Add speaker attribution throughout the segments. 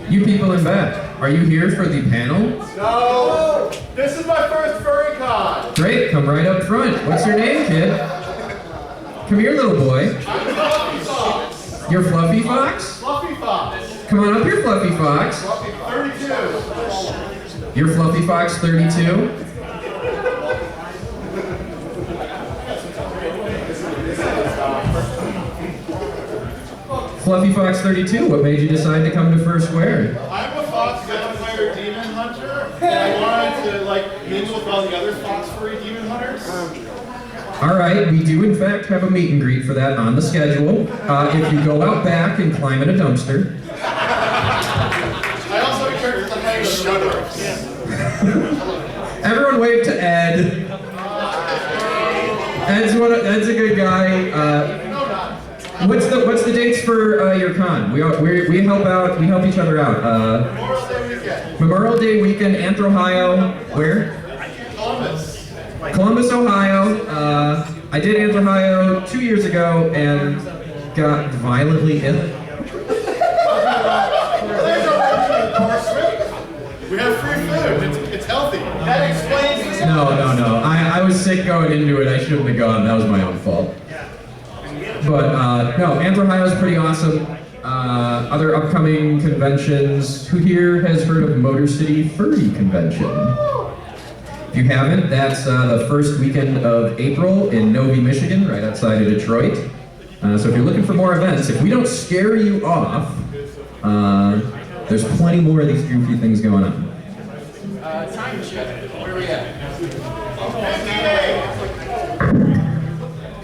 Speaker 1: You people in back, are you here for the panel?
Speaker 2: No! This is my first furry con!
Speaker 1: Great, come right up front. What's your name, kid? Come here, little boy.
Speaker 2: I'm Fluffy Fox!
Speaker 1: You're Fluffy Fox?
Speaker 2: Fluffy Fox!
Speaker 1: Come on up here, Fluffy Fox.
Speaker 2: Fluffy 32!
Speaker 1: You're Fluffy Fox 32? Fluffy Fox 32, what made you decide to come to Fursquared?
Speaker 2: I'm a fox vampire demon hunter, and I wanted to mingle with all the other fox furry demon hunters.
Speaker 1: Alright, we do in fact have a meet and greet for that on the schedule. If you go out back and climb in a dumpster.
Speaker 2: I also encourage the hang of shutters.
Speaker 1: Everyone wave to Ed. Ed's a good guy. What's the dates for your con? We help each other out.
Speaker 2: Memorial Day weekend.
Speaker 1: Memorial Day weekend, Ohio. Where? Columbus, Ohio. I did Ohio 2 years ago and got violently ill.
Speaker 2: We have free food. It's healthy. That explains.
Speaker 1: No. I was sick going into it. I shouldn't have gone. That was my own fault. But no, Ohio is pretty awesome. Other upcoming conventions. Who here has heard of Motor City Furry Convention? If you haven't, that's the first weekend of April in Novi, Michigan, right outside of Detroit. So if you're looking for more events, if we don't scare you off, there's plenty more of these goofy things going on.
Speaker 2: Time check. Where are we at?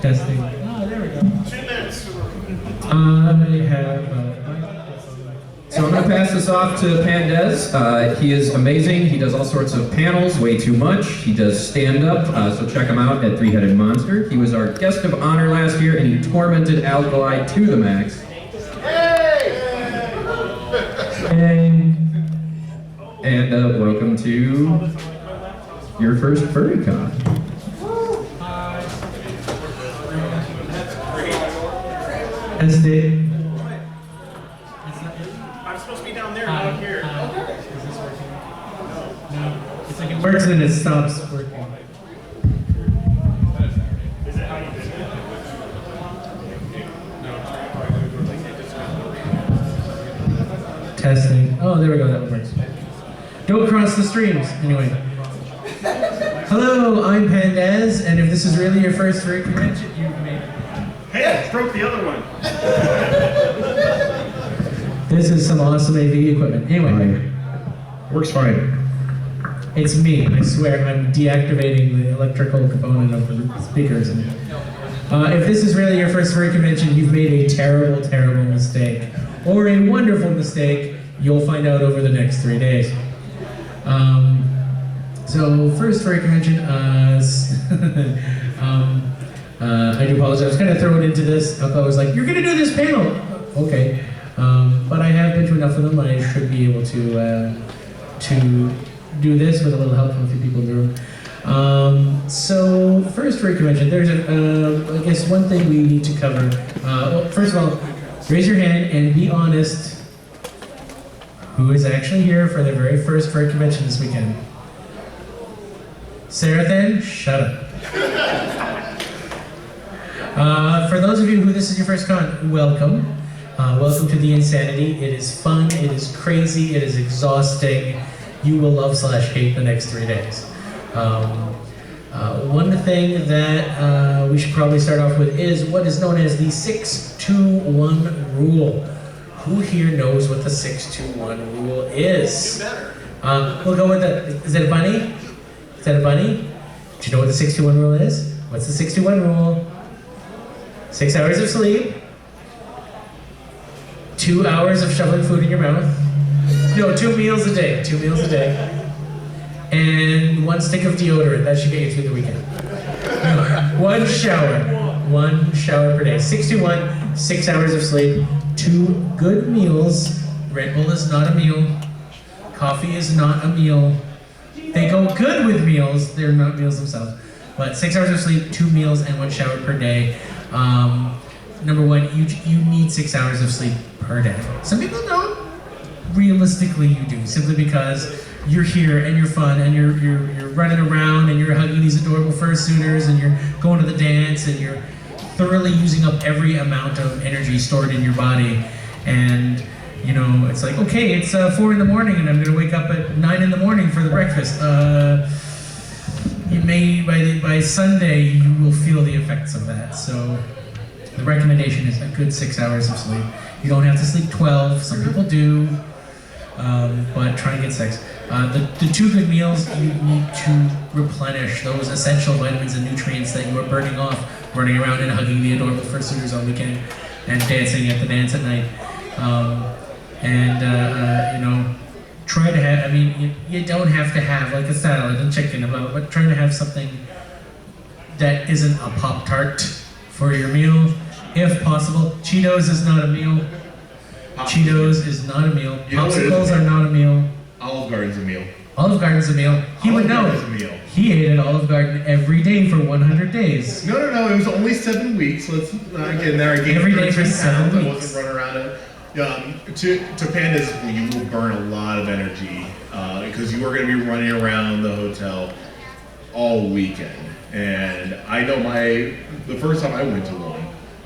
Speaker 3: Testing. Oh, there we go.
Speaker 2: 2 minutes.
Speaker 3: I have.
Speaker 1: So I'm going to pass this off to Pandez. He is amazing. He does all sorts of panels, way too much. He does stand-up, so check him out at Three-Headed Monster. He was our guest of honor last year, and he tormented Alkali to the max. And welcome to your first Furry Con.
Speaker 3: Test it.
Speaker 2: I'm supposed to be down there, not up here.
Speaker 3: Is this working? No. It's like it works and then it stops working.
Speaker 2: Is it how you do it?
Speaker 3: Testing. Oh, there we go. That one works. Don't cross the streams. Anyway. Hello, I'm Pandez, and if this is really your first furry convention, you've made it.
Speaker 2: Hey, I broke the other one.
Speaker 3: This is some awesome AV equipment. Anyway.
Speaker 1: Works fine.
Speaker 3: It's me, I swear. I'm deactivating the electrical component of the speakers. If this is really your first furry convention, you've made a terrible, terrible mistake. Or a wonderful mistake, you'll find out over the next 3 days. So first furry convention, I do apologize. I was kind of thrown into this. I was like, you're going to do this panel. Okay. But I have been to enough of them, and I should be able to do this with a little help from a few people in the room. So first furry convention, there's I guess one thing we need to cover. Well, first of all, raise your hand and be honest. Who is actually here for their very first furry convention this weekend? Sarah, then shut up. For those of you who this is your first con, welcome. Welcome to the insanity. It is fun, it is crazy, it is exhausting. You will love/hate the next 3 days. One thing that we should probably start off with is what is known as the 6-2-1 rule. Who here knows what the 6-2-1 rule is? We'll go with the, is that a bunny? Is that a bunny? Do you know what the 6-2-1 rule is? What's the 6-2-1 rule? 6 hours of sleep, 2 hours of shoveling food in your mouth. No, 2 meals a day, 2 meals a day. And 1 stick of deodorant, that should get you through the weekend. 1 shower per day. 6-2-1, 6 hours of sleep, 2 good meals. Red Bull is not a meal. Coffee is not a meal. They go good with meals, they're not meals themselves. But 6 hours of sleep, 2 meals, and 1 shower per day. Number one, you need 6 hours of sleep per day. Some people don't. realistically you do, simply because you're here and you're fun and you're running around and you're hugging these adorable fursuiters and you're going to the dance and you're thoroughly using up every amount of energy stored in your body. And you know, it's like, okay, it's 4 in the morning and I'm gonna wake up at 9 in the morning for the breakfast. You may, by Sunday, you will feel the effects of that. So the recommendation is a good 6 hours of sleep. You don't have to sleep 12, some people do, but try and get 6. The 2 good meals, you need to replenish those essential vitamins and nutrients that you are burning off, running around and hugging the adorable fursuiters all weekend and dancing at the dance at night. You know, try to have, I mean, you don't have to have like a salad and chicken, but try to have something that isn't a Pop-Tart for your meal, if possible. Cheetos is not a meal. Cheetos is not a meal. Popsicles are not a meal.
Speaker 2: Olive Garden's a meal.
Speaker 3: Olive Garden's a meal. He would know.
Speaker 2: Olive Garden's a meal.
Speaker 3: He ate at Olive Garden every day for 100 days.
Speaker 2: No, it was only 7 weeks. Let's not get in there. I gained
Speaker 3: Every day for
Speaker 2: 13
Speaker 3: 7
Speaker 2: pounds. I
Speaker 3: weeks.
Speaker 2: wasn't running around it. To pandas, you will burn a lot of energy because you are going to be running around the hotel all weekend. And I know the first time I went to one,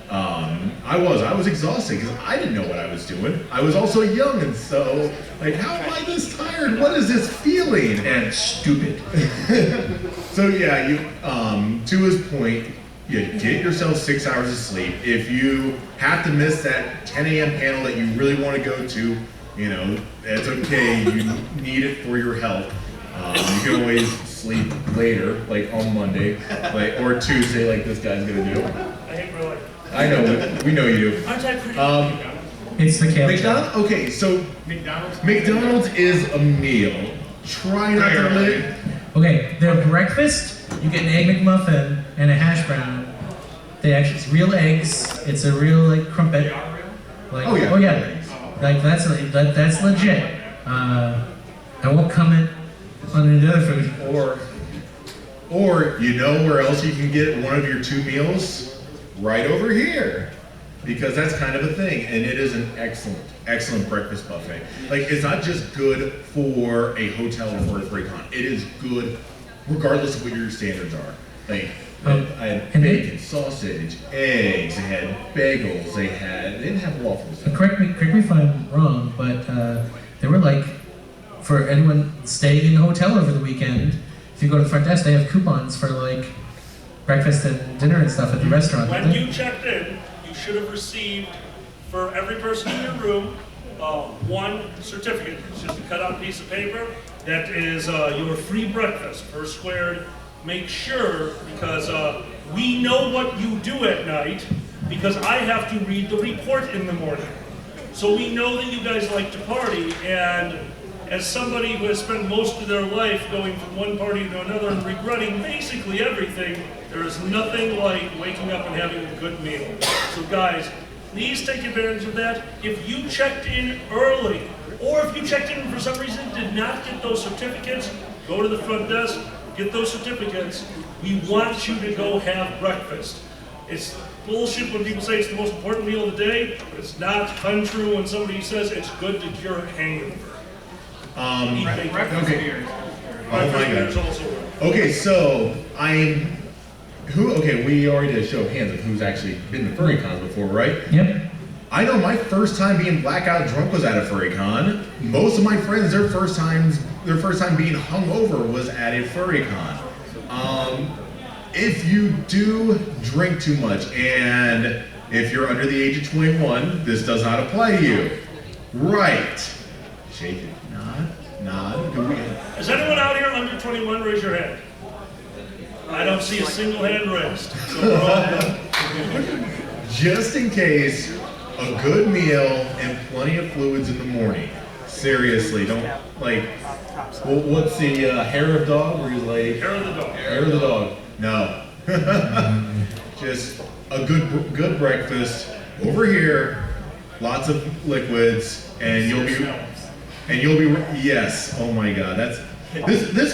Speaker 2: I was exhausted because I didn't know what I was doing. I was also young, and so like, how am I this tired? What is this feeling?
Speaker 1: And stupid.
Speaker 2: So yeah, you to his point, you get yourself 6 hours of sleep. If you have to miss that 10 a.m. panel that you really want to go to, you know, that's okay. You need it for your health. You can always sleep later, like on Monday, or Tuesday, like this guy's gonna do. I know, we know you do.
Speaker 3: It's the kale.
Speaker 2: McDonald's. Okay, so McDonald's is a meal. Try not to live.
Speaker 3: Okay, their breakfast, you get an Egg McMuffin and a hash brown. It's real eggs. It's a real like crumpet. Like,
Speaker 2: Oh yeah.
Speaker 3: Like that's legit. I won't comment on any other food.
Speaker 2: Or you know where else you can get one of your 2 meals? Right over here. Because that's kind of a thing, and it is an excellent breakfast buffet. Like, it's not just good for a hotel or for a furry con. It is good regardless of what your standards are. Like, I had bacon, sausage, eggs, they had bagels, they didn't have waffles.
Speaker 3: Correct me if I'm wrong, but they were like, for anyone staying in the hotel over the weekend, if you go to the front desk, they have coupons for like breakfast and dinner and stuff at the restaurant.
Speaker 4: When you checked in, you should have received, for every person in your room, 1 certificate. It's just a cut-out piece of paper. That is your free breakfast, Fursquared. Make sure, because we know what you do at night, because I have to read the report in the morning. So we know that you guys like to party, and as somebody who has spent most of their life going from one party to another and regretting basically everything, there is nothing like waking up and having a good meal. So guys, please take advantage of that. If you checked in early, or if you checked in and for some reason did not get those certificates, go to the front desk, get those certificates. We want you to go have breakfast. It's bullshit when people say it's the most important meal of the day, but it's not untrue when somebody says it's good to cure a hangover.
Speaker 2: Okay. Oh my
Speaker 4: Breakfast
Speaker 2: God.
Speaker 4: also good.
Speaker 2: Okay, so we already did a show of hands of who's actually been to furry cons before, right?
Speaker 3: Yep.
Speaker 2: I know my first time being blackout drunk was at a furry con. Most of my friends, their first time being hungover was at a furry con. If you do drink too much, and if you're under the age of 21, this does not apply to you. Right. Shake it. Nod. Do we?
Speaker 4: Is anyone out here under 21? Raise your hand. I don't see a single hand raised. So we're all done.
Speaker 2: Just in case, a good meal and plenty of fluids in the morning. Seriously, don't like. What's the hair of dog? Where you like
Speaker 4: Hair of the dog.
Speaker 2: hair of the dog? No. Just a good breakfast over here. Lots of liquids, and you'll be yes. Oh my God, this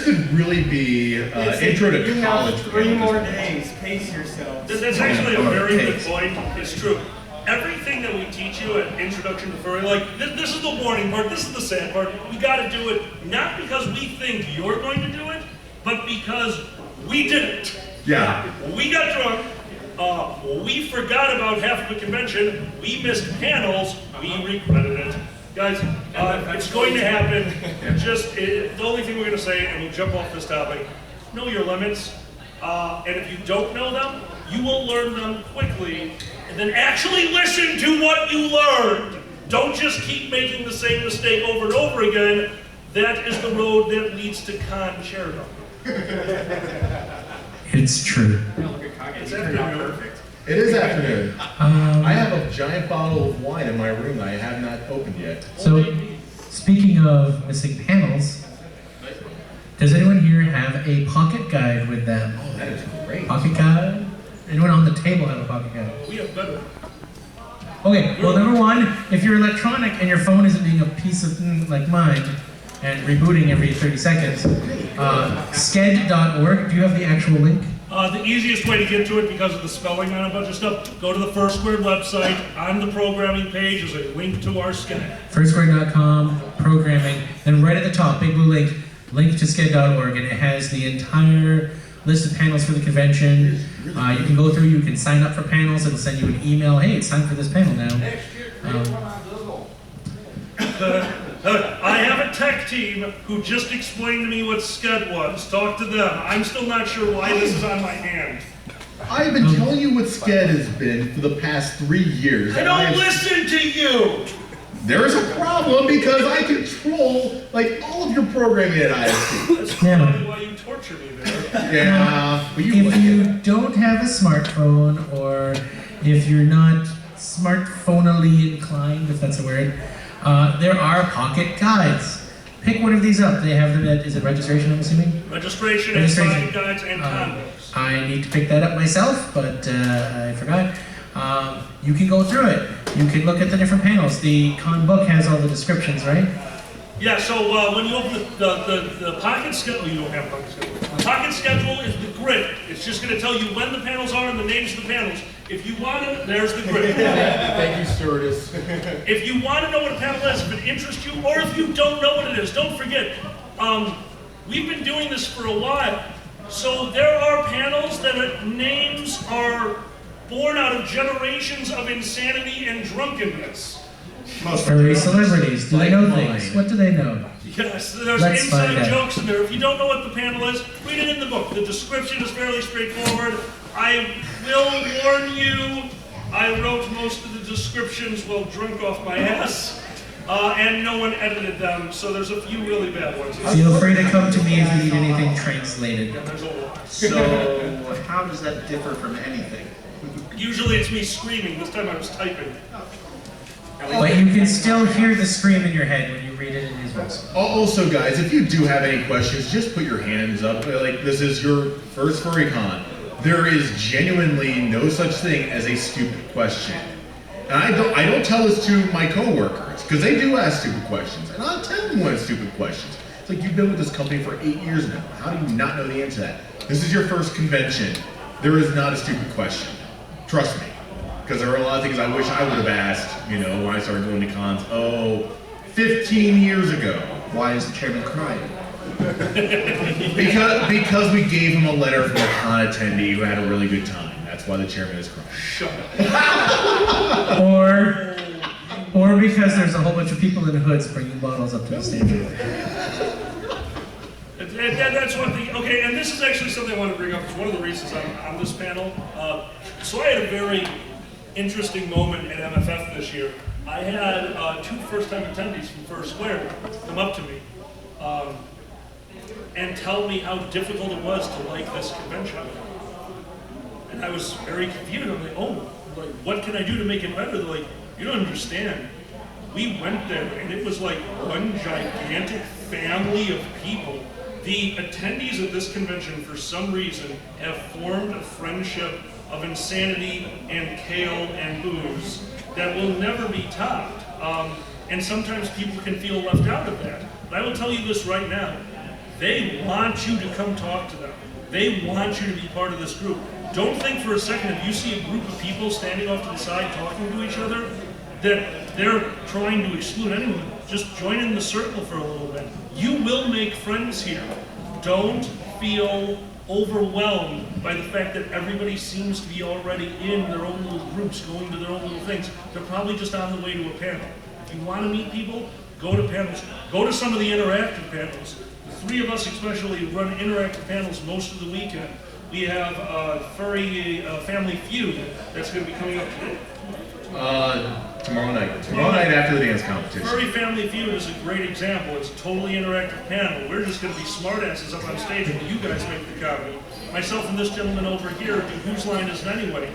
Speaker 2: could really be intro to
Speaker 5: You
Speaker 2: college.
Speaker 5: have 3 more days. Pace yourself.
Speaker 4: That's actually a very good point. It's true. Everything that we teach you at Introduction to Furry, like this is the warning part, this is the sad part. We gotta do it, not because we think you're going to do it, but because we did it.
Speaker 2: Yeah.
Speaker 4: We got drunk, we forgot about half of the convention, we missed panels, we regretted it. Guys, it's going to happen. The only thing we're gonna say, and we'll jump off this topic, know your limits, and if you don't know them, you will learn them quickly, and then actually listen to what you learned. Don't just keep making the same mistake over and over again. That is the road that leads to concerto.
Speaker 3: It's true.
Speaker 4: It's afternoon.
Speaker 2: It is afternoon. I have a giant bottle of wine in my room that I have not opened yet.
Speaker 3: So, speaking of missing panels, does anyone here have a pocket guide with them?
Speaker 2: Oh, that is great.
Speaker 3: Pocket guide? Anyone on the table have a pocket guide?
Speaker 4: We have better.
Speaker 3: Okay, well, number one, if you're electronic and your phone isn't being a piece of like mine and rebooting every 30 seconds, sked.org, do you have the actual link?
Speaker 4: The easiest way to get to it, because of the spelling on a bunch of stuff, go to the Fursquared website. On the programming page is a link to our sked.
Speaker 3: Fursquared.com, programming, then right at the top, big blue link to sked.org, and it has the entire list of panels for the convention. You can go through, you can sign up for panels, it'll send you an email, hey, it's time for this panel now.
Speaker 4: I have a tech team who just explained to me what sked was. Talk to them. I'm still not sure why this is on my hand.
Speaker 2: I've been telling you what SCED has been for the past 3 years.
Speaker 4: I don't listen to you!
Speaker 2: There is a problem because I control like all of your programming at ISP.
Speaker 4: That's probably why you torture me there.
Speaker 2: Yeah, but you
Speaker 3: If you don't have a smartphone, or if you're not smartphone-ally inclined, if that's a word, there are pocket guides. Pick one of these up. They have them at, is it registration, I'm assuming?
Speaker 4: Registration and pocket guides and combos.
Speaker 3: I need to pick that up myself, but I forgot. You can go through it. You can look at the different panels. The con book has all the descriptions, right?
Speaker 4: Yeah, so when you open the pocket schedule, you don't have a pocket schedule. The pocket schedule is the grid. It's just going to tell you when the panels are and the names of the panels. If you want to, there's the grid.
Speaker 2: Thank you, stewardess.
Speaker 4: If you want to know what a panel is, if it interests you, or if you don't know what it is, don't forget, we've been doing this for a while. So there are panels that names are born out of generations of insanity and drunkenness.
Speaker 3: Furry celebrities. Do they know things? What do they know?
Speaker 4: Yes, there's
Speaker 3: Let's find
Speaker 4: inside
Speaker 3: out.
Speaker 4: jokes in there. If you don't know what the panel is, read it in the book. The description is fairly straightforward. I will warn you, I wrote most of the descriptions while drunk off my ass, and no one edited them, so there's a few really bad ones.
Speaker 3: Feel free to come to me if you need anything translated.
Speaker 4: And there's a lot.
Speaker 6: So, how does that differ from anything?
Speaker 4: Usually it's me screaming. This time I was typing.
Speaker 3: But you can still hear the scream in your head when you read it in his voice.
Speaker 2: Also, guys, if you do have any questions, just put your hands up. Like, this is your first Furry Con. There is genuinely no such thing as a stupid question. And I don't tell this to my coworkers, because they do ask stupid questions. And I'll tell them when it's stupid questions. It's like, you've been with this company for 8 years now. How do you not know the answer to that? This is your first convention. There is not a stupid question. Trust me. Because there are a lot of things I wish I would have asked, you know, when I started going to cons, 15 years ago.
Speaker 6: Why is the chairman crying?
Speaker 2: Because we gave him a letter from a con attendee who had a really good time. That's why the chairman is crying.
Speaker 4: Shut up.
Speaker 3: Or because there's a whole bunch of people in hoods bringing bottles up to the stage.
Speaker 4: That's one thing. Okay, and this is actually something I want to bring up. It's one of the reasons I'm on this panel. So I had a very interesting moment at MFF this year. I had 2 first-time attendees from Fursquared come up to me and tell me how difficult it was to like this convention. And I was very confused. I'm like, oh, like, what can I do to make it better? They're like, you don't understand. We went there, and it was like one gigantic family of people. The attendees at this convention, for some reason, have formed a friendship of insanity and kale and booze that will never be topped. And sometimes people can feel left out of that. But I will tell you this right now. They want you to come talk to them. They want you to be part of this group. Don't think for a second if you see a group of people standing off to the side talking to each other, that they're trying to exclude anyone. Just join in the circle for a little bit. You will make friends here. Don't feel overwhelmed by the fact that everybody seems to be already in their own little groups, going to their own little things. They're probably just on the way to a panel. If you want to meet people, go to panels. Go to some of the interactive panels. The three of us especially run interactive panels most of the weekend. We have Furry Family Feud that's going to be coming up today.
Speaker 2: Tomorrow night. Tomorrow night after the dance competition.
Speaker 4: Furry Family Feud is a great example. It's a totally interactive panel. We're just going to be smartasses up on stage while you guys make the comedy. Myself and this gentleman over here do Whose Line Is It Anyway?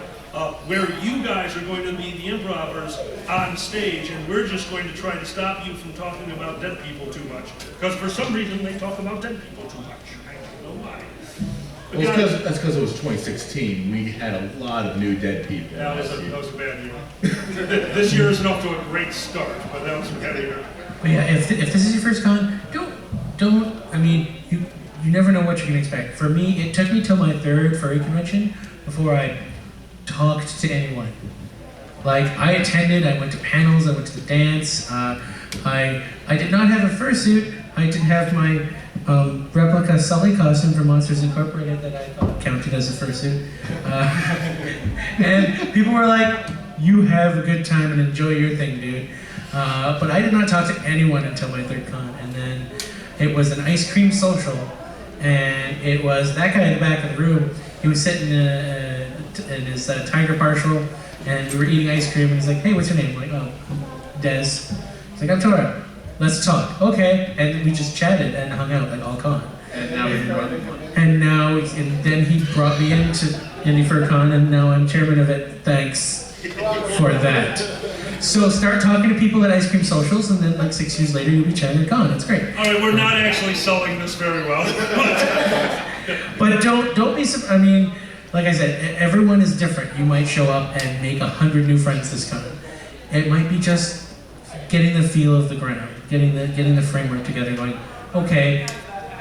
Speaker 4: Where you guys are going to be the improvers on stage, and we're just going to try to stop you from talking about dead people too much. Because for some reason they talk about dead people too much. I don't know why.
Speaker 2: Well, that's because it was 2016. We had a lot of new dead people.
Speaker 4: That was a bad year. This year isn't off to a great start, but that was a bad year.
Speaker 3: But yeah, if this is your first con, don't. I mean, you never know what you can expect. For me, it took me till my third furry convention before I talked to anyone. Like, I attended, I went to panels, I went to the dance. I did not have a fursuit. I did have my replica Sully costume from Monsters Incorporated that I thought counted as a fursuit. And people were like, you have a good time and enjoy your thing, dude. But I did not talk to anyone until my third con. And then it was an ice cream social. And it was that guy in the back of the room. He was sitting in his tiger partial, and we were eating ice cream. And he's like, hey, what's your name? I'm like, oh, Des. He's like, I'm Tora. Let's talk. Okay. And we just chatted and hung out like all con.
Speaker 6: And now you're running one.
Speaker 3: And then he brought me into Indie FurCon, and now I'm chairman of it. Thanks for that. So start talking to people at ice cream socials, and then like 6 years later, you'll be chatting at con. It's great.
Speaker 4: All right, we're not actually selling this very well.
Speaker 3: But don't be surprised. I mean, like I said, everyone is different. You might show up and make 100 new friends this con. It might be just getting the feel of the ground, getting the framework together, going, okay,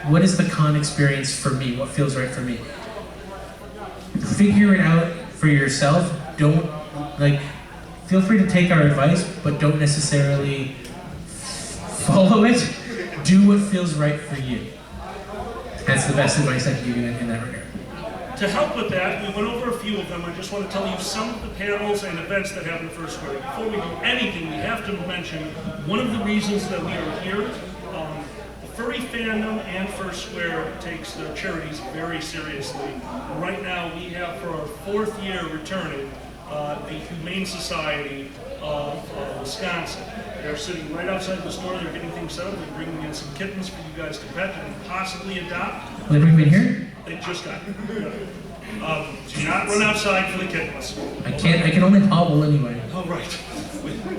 Speaker 3: what is the con experience for me? What feels right for me? Figure it out for yourself. Don't, feel free to take our advice, but don't necessarily follow it. Do what feels right for you. That's the best advice I can give you in that regard.
Speaker 4: To help with that, we went over a few of them. I just want to tell you some of the panels and events that happen at Fursquared. Before we do anything, we have to mention one of the reasons that we are here. The furry fandom and Fursquared takes their charities very seriously. Right now, we have, for our 4th year returning, the Humane Society of Wisconsin. They're sitting right outside the store. They're getting things set up. They're bringing in some kittens for you guys to pet and possibly adopt.
Speaker 3: Will they bring me in here?
Speaker 4: They just got here. Do not run outside for the kittens.
Speaker 3: I can only hobble anyway.
Speaker 4: All right.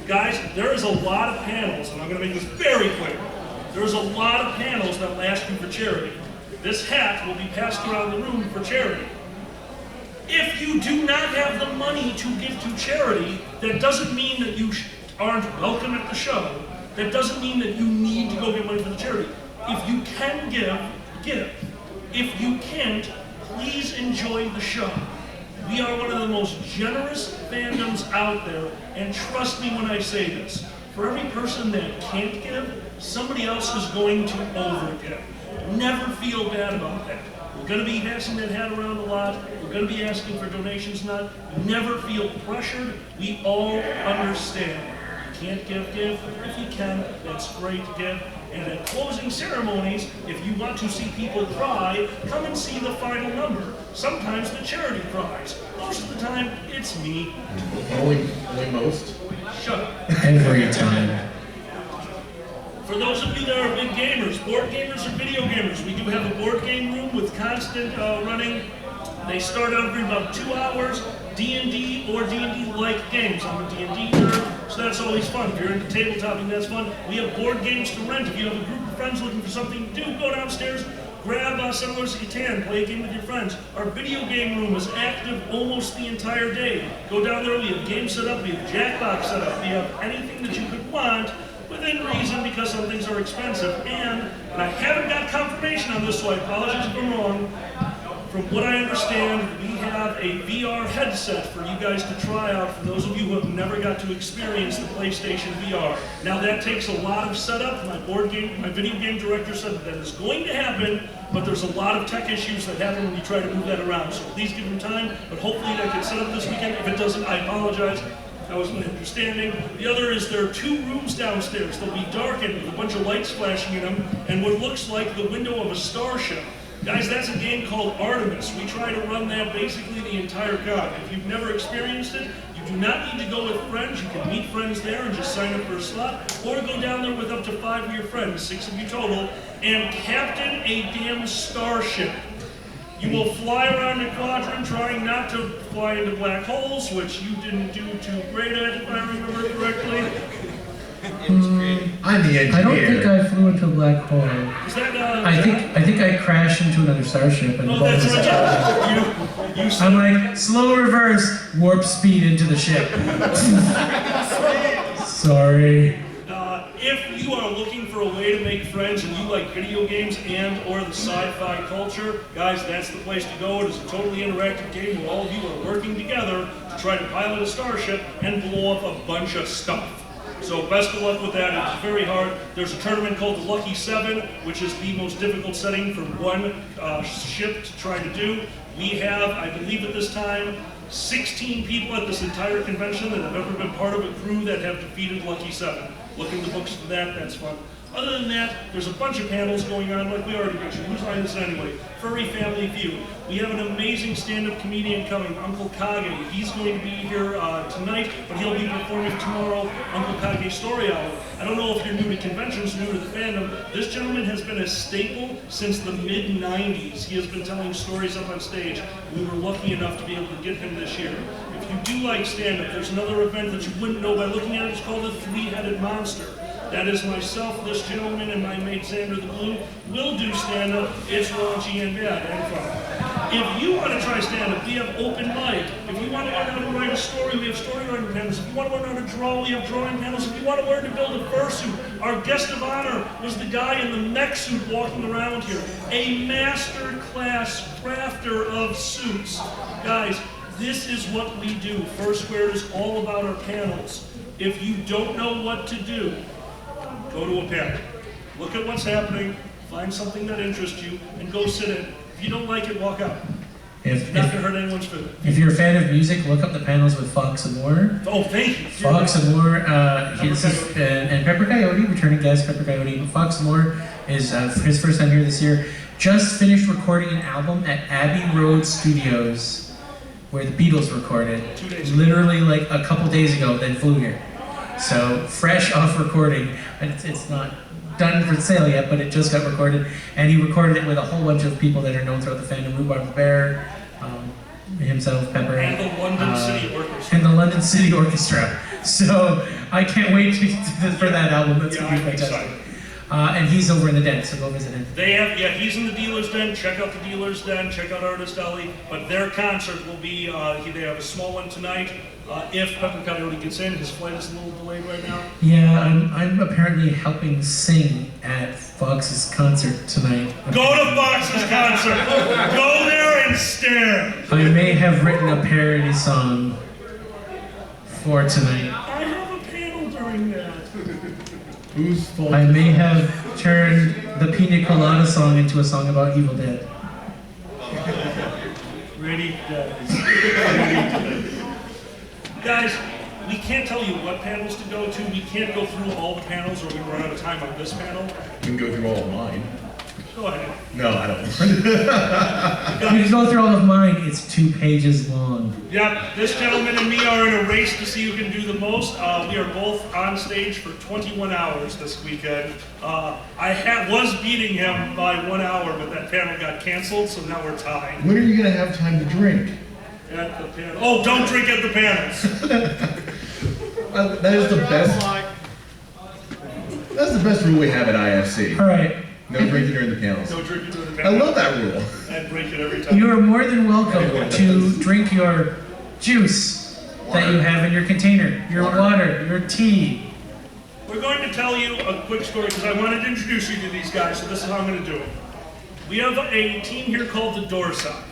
Speaker 4: Guys, there is a lot of panels, and I'm going to make this very clear. There's a lot of panels that will ask you for charity. This hat will be passed around the room for charity. If you do not have the money to give to charity, that doesn't mean that you aren't welcome at the show. That doesn't mean that you need to go get money for the charity. If you can give. If you can't, please enjoy the show. We are one of the most generous fandoms out there, and trust me when I say this. For every person that can't give, somebody else is going to overgive. Never feel bad about that. We're going to be passing that hat around a lot. We're going to be asking for donations now. Never feel pressured. We all understand. You can't give. If you can, that's great to give. And at closing ceremonies, if you want to see people cry, come and see the final number. Sometimes the charity cries. Most of the time, it's me.
Speaker 2: Only most?
Speaker 4: Shut up.
Speaker 3: Every time.
Speaker 4: For those of you that are big gamers, board gamers or video gamers, we do have a board game room with constant running. They start out every about 2 hours. D&D or D&D-like games. I'm a D&D nerd, so that's always fun. If you're into tabletopping, that's fun. We have board games to rent. If you have a group of friends looking for something to do, go downstairs, grab Settlers of Catan, play a game with your friends. Our video game room is active almost the entire day. Go down there, we have games set up, we have Jackbox set up, we have anything that you could want within reason because some things are expensive. And I haven't got confirmation on this, so I apologize if I'm wrong. From what I understand, we have a VR headset for you guys to try out for those of you who have never got to experience the PlayStation VR. Now that takes a lot of setup. My video game director said that is going to happen, but there's a lot of tech issues that happen when you try to move that around. So please give him time, but hopefully that gets set up this weekend. If it doesn't, I apologize. That was my understanding. The other is there are 2 rooms downstairs. They'll be darkened with a bunch of lights flashing in them and what looks like the window of a starship. Guys, that's a game called Artemis. We try to run that basically the entire con. If you've never experienced it, you do not need to go with friends. You can meet friends there and just sign up for a slot, or go down there with up to 5 of your friends, 6 of you total, and captain a damn starship. You will fly around the quadrant trying not to fly into black holes, which you didn't do too great at, if I remember correctly.
Speaker 2: I'm the engineer.
Speaker 3: I don't think I flew into a black hole.
Speaker 4: Is that,
Speaker 3: I think I crashed into another starship and
Speaker 4: Oh, that's right. You
Speaker 3: I'm like, slow reverse, warp speed into the ship. Sorry.
Speaker 4: If you are looking for a way to make friends and you like video games and or the sci-fi culture, guys, that's the place to go. It is a totally interactive game where all of you are working together to try to pilot a starship and blow up a bunch of stuff. So best of luck with that. It's very hard. There's a tournament called the Lucky 7, which is the most difficult setting for one ship to try to do. We have, I believe at this time, 16 people at this entire convention that have ever been part of a crew that have defeated Lucky 7. Look in the books for that, that's fun. Other than that, there's a bunch of panels going on, like we already mentioned. Who's on this anyway? Furry Family Feud. We have an amazing stand-up comedian coming, Uncle Kage. He's going to be here tonight, but he'll be performing tomorrow, Uncle Kage Story Hour. I don't know if you're new to conventions, new to the fandom. This gentleman has been a staple since the mid-90s. He has been telling stories up on stage. We were lucky enough to be able to get him this year. If you do like stand-up, there's another event that you wouldn't know by looking at it. It's called the Three-Headed Monster. That is myself, this gentleman, and my mate Xander the Blue will do stand-up. It's raunchy and bad and fun. If you want to try stand-up, we have open mic. If you want to learn how to write a story, we have story writing panels. If you want to learn how to draw, we have drawing panels. If you want to learn to build a fursuit, our guest of honor was the guy in the mech suit walking around here. A master class crafter of suits. Guys, this is what we do. Fursquared is all about our panels. If you don't know what to do, go to a panel. Look at what's happening, find something that interests you, and go sit in. If you don't like it, walk out. It's not going to hurt anyone's feelings.
Speaker 3: If you're a fan of music, look up the panels with Fox and Moore.
Speaker 4: Oh, thank you.
Speaker 3: Fox and Moore, and Pepper Coyote, returning guest Pepper Coyote. Fox and Moore is his first time here this year. Just finished recording an album at Abbey Road Studios, where the Beatles recorded.
Speaker 4: 2 days ago.
Speaker 3: Literally like a couple days ago, then flew here. So fresh off recording, and it's not done for sale yet, but it just got recorded, and he recorded it with a whole bunch of people that are known throughout the fandom: Rhubarb the Bear, himself, Pepper,
Speaker 4: And the London City Orchestra.
Speaker 3: and the London City Orchestra. So I can't wait for that album. That's gonna be
Speaker 4: I'm
Speaker 3: fantastic.
Speaker 4: excited.
Speaker 3: And he's over in the den, so go visit him.
Speaker 4: They have, he's in the Dealer's Den. Check out the Dealer's Den, check out Artist Alley. But their concert will be, they have a small one tonight. If Pepper Coyote gets in, his flight is a little delayed right now.
Speaker 3: Yeah, I'm apparently helping sing at Fox's concert tonight.
Speaker 4: Go to Fox's concert. Go there and stare.
Speaker 3: I may have written a parody song for tonight.
Speaker 4: I have a panel during that.
Speaker 2: Whose fault?
Speaker 3: I may have turned the Pina Colada song into a song about Evil Dead.
Speaker 4: Ready, guys. Guys, we can't tell you what panels to go to. We can't go through all the panels or we run out of time on this panel.
Speaker 2: We can go through all of mine.
Speaker 4: Go ahead.
Speaker 2: No, I don't.
Speaker 3: You can go through all of mine, it's 2 pages long.
Speaker 4: Yep, this gentleman and me are in a race to see who can do the most. We are both on stage for 21 hours this weekend. I was beating him by 1 hour, but that panel got canceled, so now we're tied.
Speaker 2: When are you gonna have time to drink?
Speaker 4: At the panel. Oh, don't drink at the panels.
Speaker 2: That is the best. That's the best rule we have at IFC.
Speaker 3: All right.
Speaker 2: No drinking during the panels.
Speaker 4: No drinking during the
Speaker 2: I
Speaker 4: panel.
Speaker 2: love that rule.
Speaker 4: I break it every time.
Speaker 3: You are more than welcome to drink your juice that you have in your container, your water, your tea.
Speaker 4: We're going to tell you a quick story because I wanted to introduce you to these guys, so this is how I'm going to do it. We have a team here called the Door Side.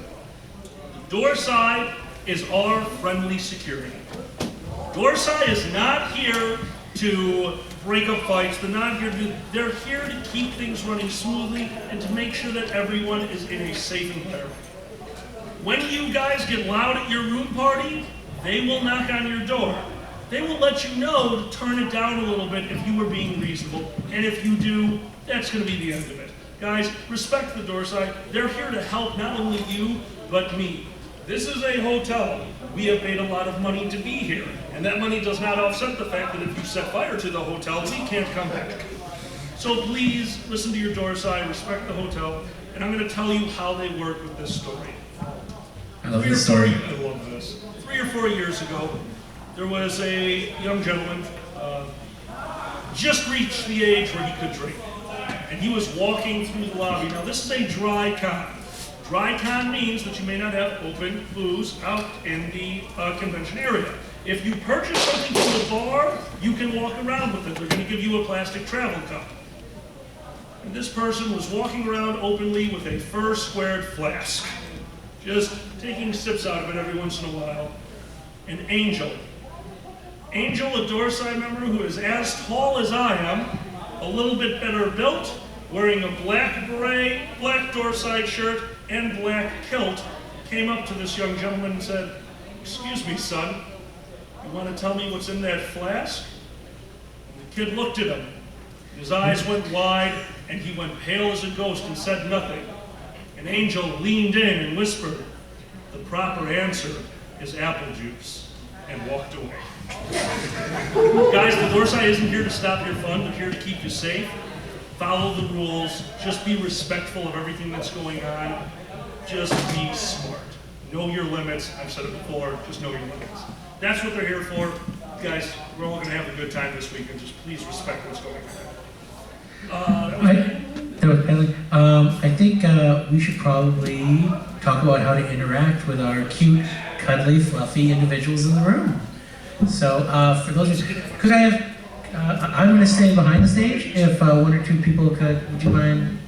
Speaker 4: Doorside is our friendly security. Doorside is not here to break up fights. They're here to keep things running smoothly and to make sure that everyone is in a safe environment. When you guys get loud at your room party, they will knock on your door. They will let you know to turn it down a little bit if you were being reasonable. And if you do, that's going to be the end of it. Guys, respect the Doorside. They're here to help not only you, but me. This is a hotel. We have paid a lot of money to be here. And that money does not offset the fact that if you set fire to the hotel, we can't come back. So please listen to your Doorside, respect the hotel, and I'm going to tell you how they work with this story.
Speaker 3: I love this story.
Speaker 4: I love this. 3 or 4 years ago, there was a young gentleman, just reached the age where he could drink. And he was walking through the lobby. Now this is a dry con. Dry con means that you may not have open booze out in the convention area. If you purchase something from the bar, you can walk around with it. They're going to give you a plastic travel cup. And this person was walking around openly with a Fursquared flask, just taking sips out of it every once in a while. An Angel. Angel, a Doorside member who is as tall as I am, a little bit better built, wearing a black beret, black Doorside shirt, and black kilt, came up to this young gentleman and said, "Excuse me, son, you want to tell me what's in that flask?" And the kid looked at him. His eyes went wide, and he went pale as a ghost and said nothing. An Angel leaned in and whispered, "The proper answer is apple juice," and walked away. Guys, the Doorside isn't here to stop your fun, but here to keep you safe. Follow the rules. Just be respectful of everything that's going on. Just be smart. Know your limits. I've said it before, just know your limits. That's what they're here for. Guys, we're all going to have a good time this weekend. Just please respect what's going on.
Speaker 3: I think we should probably talk about how to interact with our cute, cuddly, fluffy individuals in the room. So for those of you, could I have, I'm going to stay behind the stage. If one or two people could, would you mind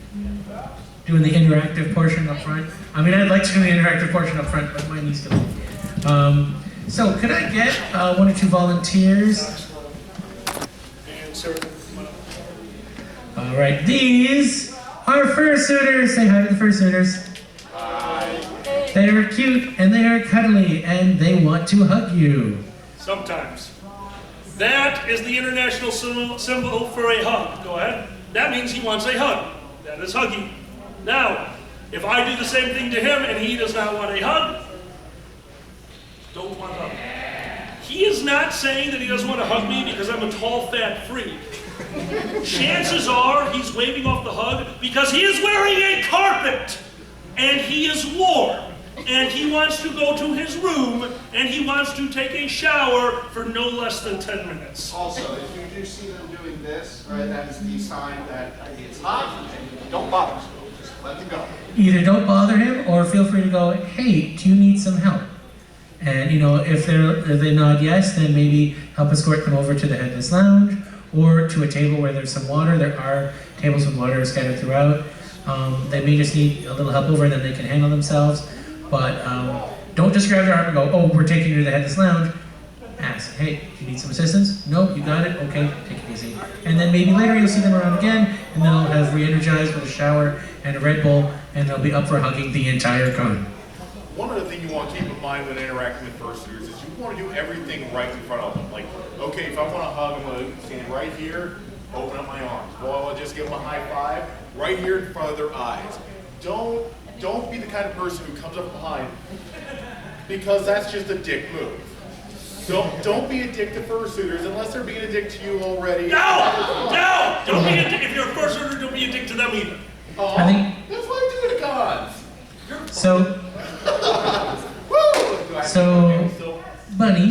Speaker 3: doing the interactive portion up front? I mean, I'd like to do the interactive portion up front, but mine needs to be. So could I get one or two volunteers?
Speaker 4: And Sarah, come on up.
Speaker 3: All right, these are fursuiters. Say hi to the fursuiters. Hi. They are cute and they are cuddly and they want to hug you.
Speaker 4: Sometimes. That is the international symbol for a hug. Go ahead. That means he wants a hug. That is hugging. Now, if I do the same thing to him and he does not want a hug, don't want a hug. He is not saying that he doesn't want to hug me because I'm a tall, fat freak. Chances are he's waving off the hug because he is wearing a carpet and he is warm. And he wants to go to his room, and he wants to take a shower for no less than 10 minutes.
Speaker 7: Also, if you do see them doing this, right, that is the sign that it's hot, and don't bother. Just let them go.
Speaker 3: Either don't bother him, or feel free to go, "Hey, do you need some help?" And if they nod yes, then maybe help escort them over to the Headless Lounge, or to a table where there's some water. There are tables with water scattered throughout. They may just need a little help over, and then they can handle themselves. But don't just grab their arm and go, "Oh, we're taking you to the Headless Lounge." Ask, "Hey, do you need some assistance?" "No, you got it? Okay, take it easy." And then maybe later you'll see them around again, and then they'll have re-energized with a shower and a Red Bull, and they'll be up for hugging the entire con.
Speaker 2: One other thing you want to keep in mind when interacting with fursuiters is you want to do everything right in front of them. Like, okay, if I want to hug, I'm going to stand right here, open up my arms. Well, I'll just give them a high five right here in front of their eyes. Don't be the kind of person who comes up behind, because that's just a dick move. Don't be a dick to fursuiters unless they're being a dick to you already.
Speaker 4: No! Don't be a dick. If you're a fursuiter, don't be a dick to them either.
Speaker 2: Oh,
Speaker 3: I think
Speaker 2: that's why I do it at cons.
Speaker 3: So, Bunny,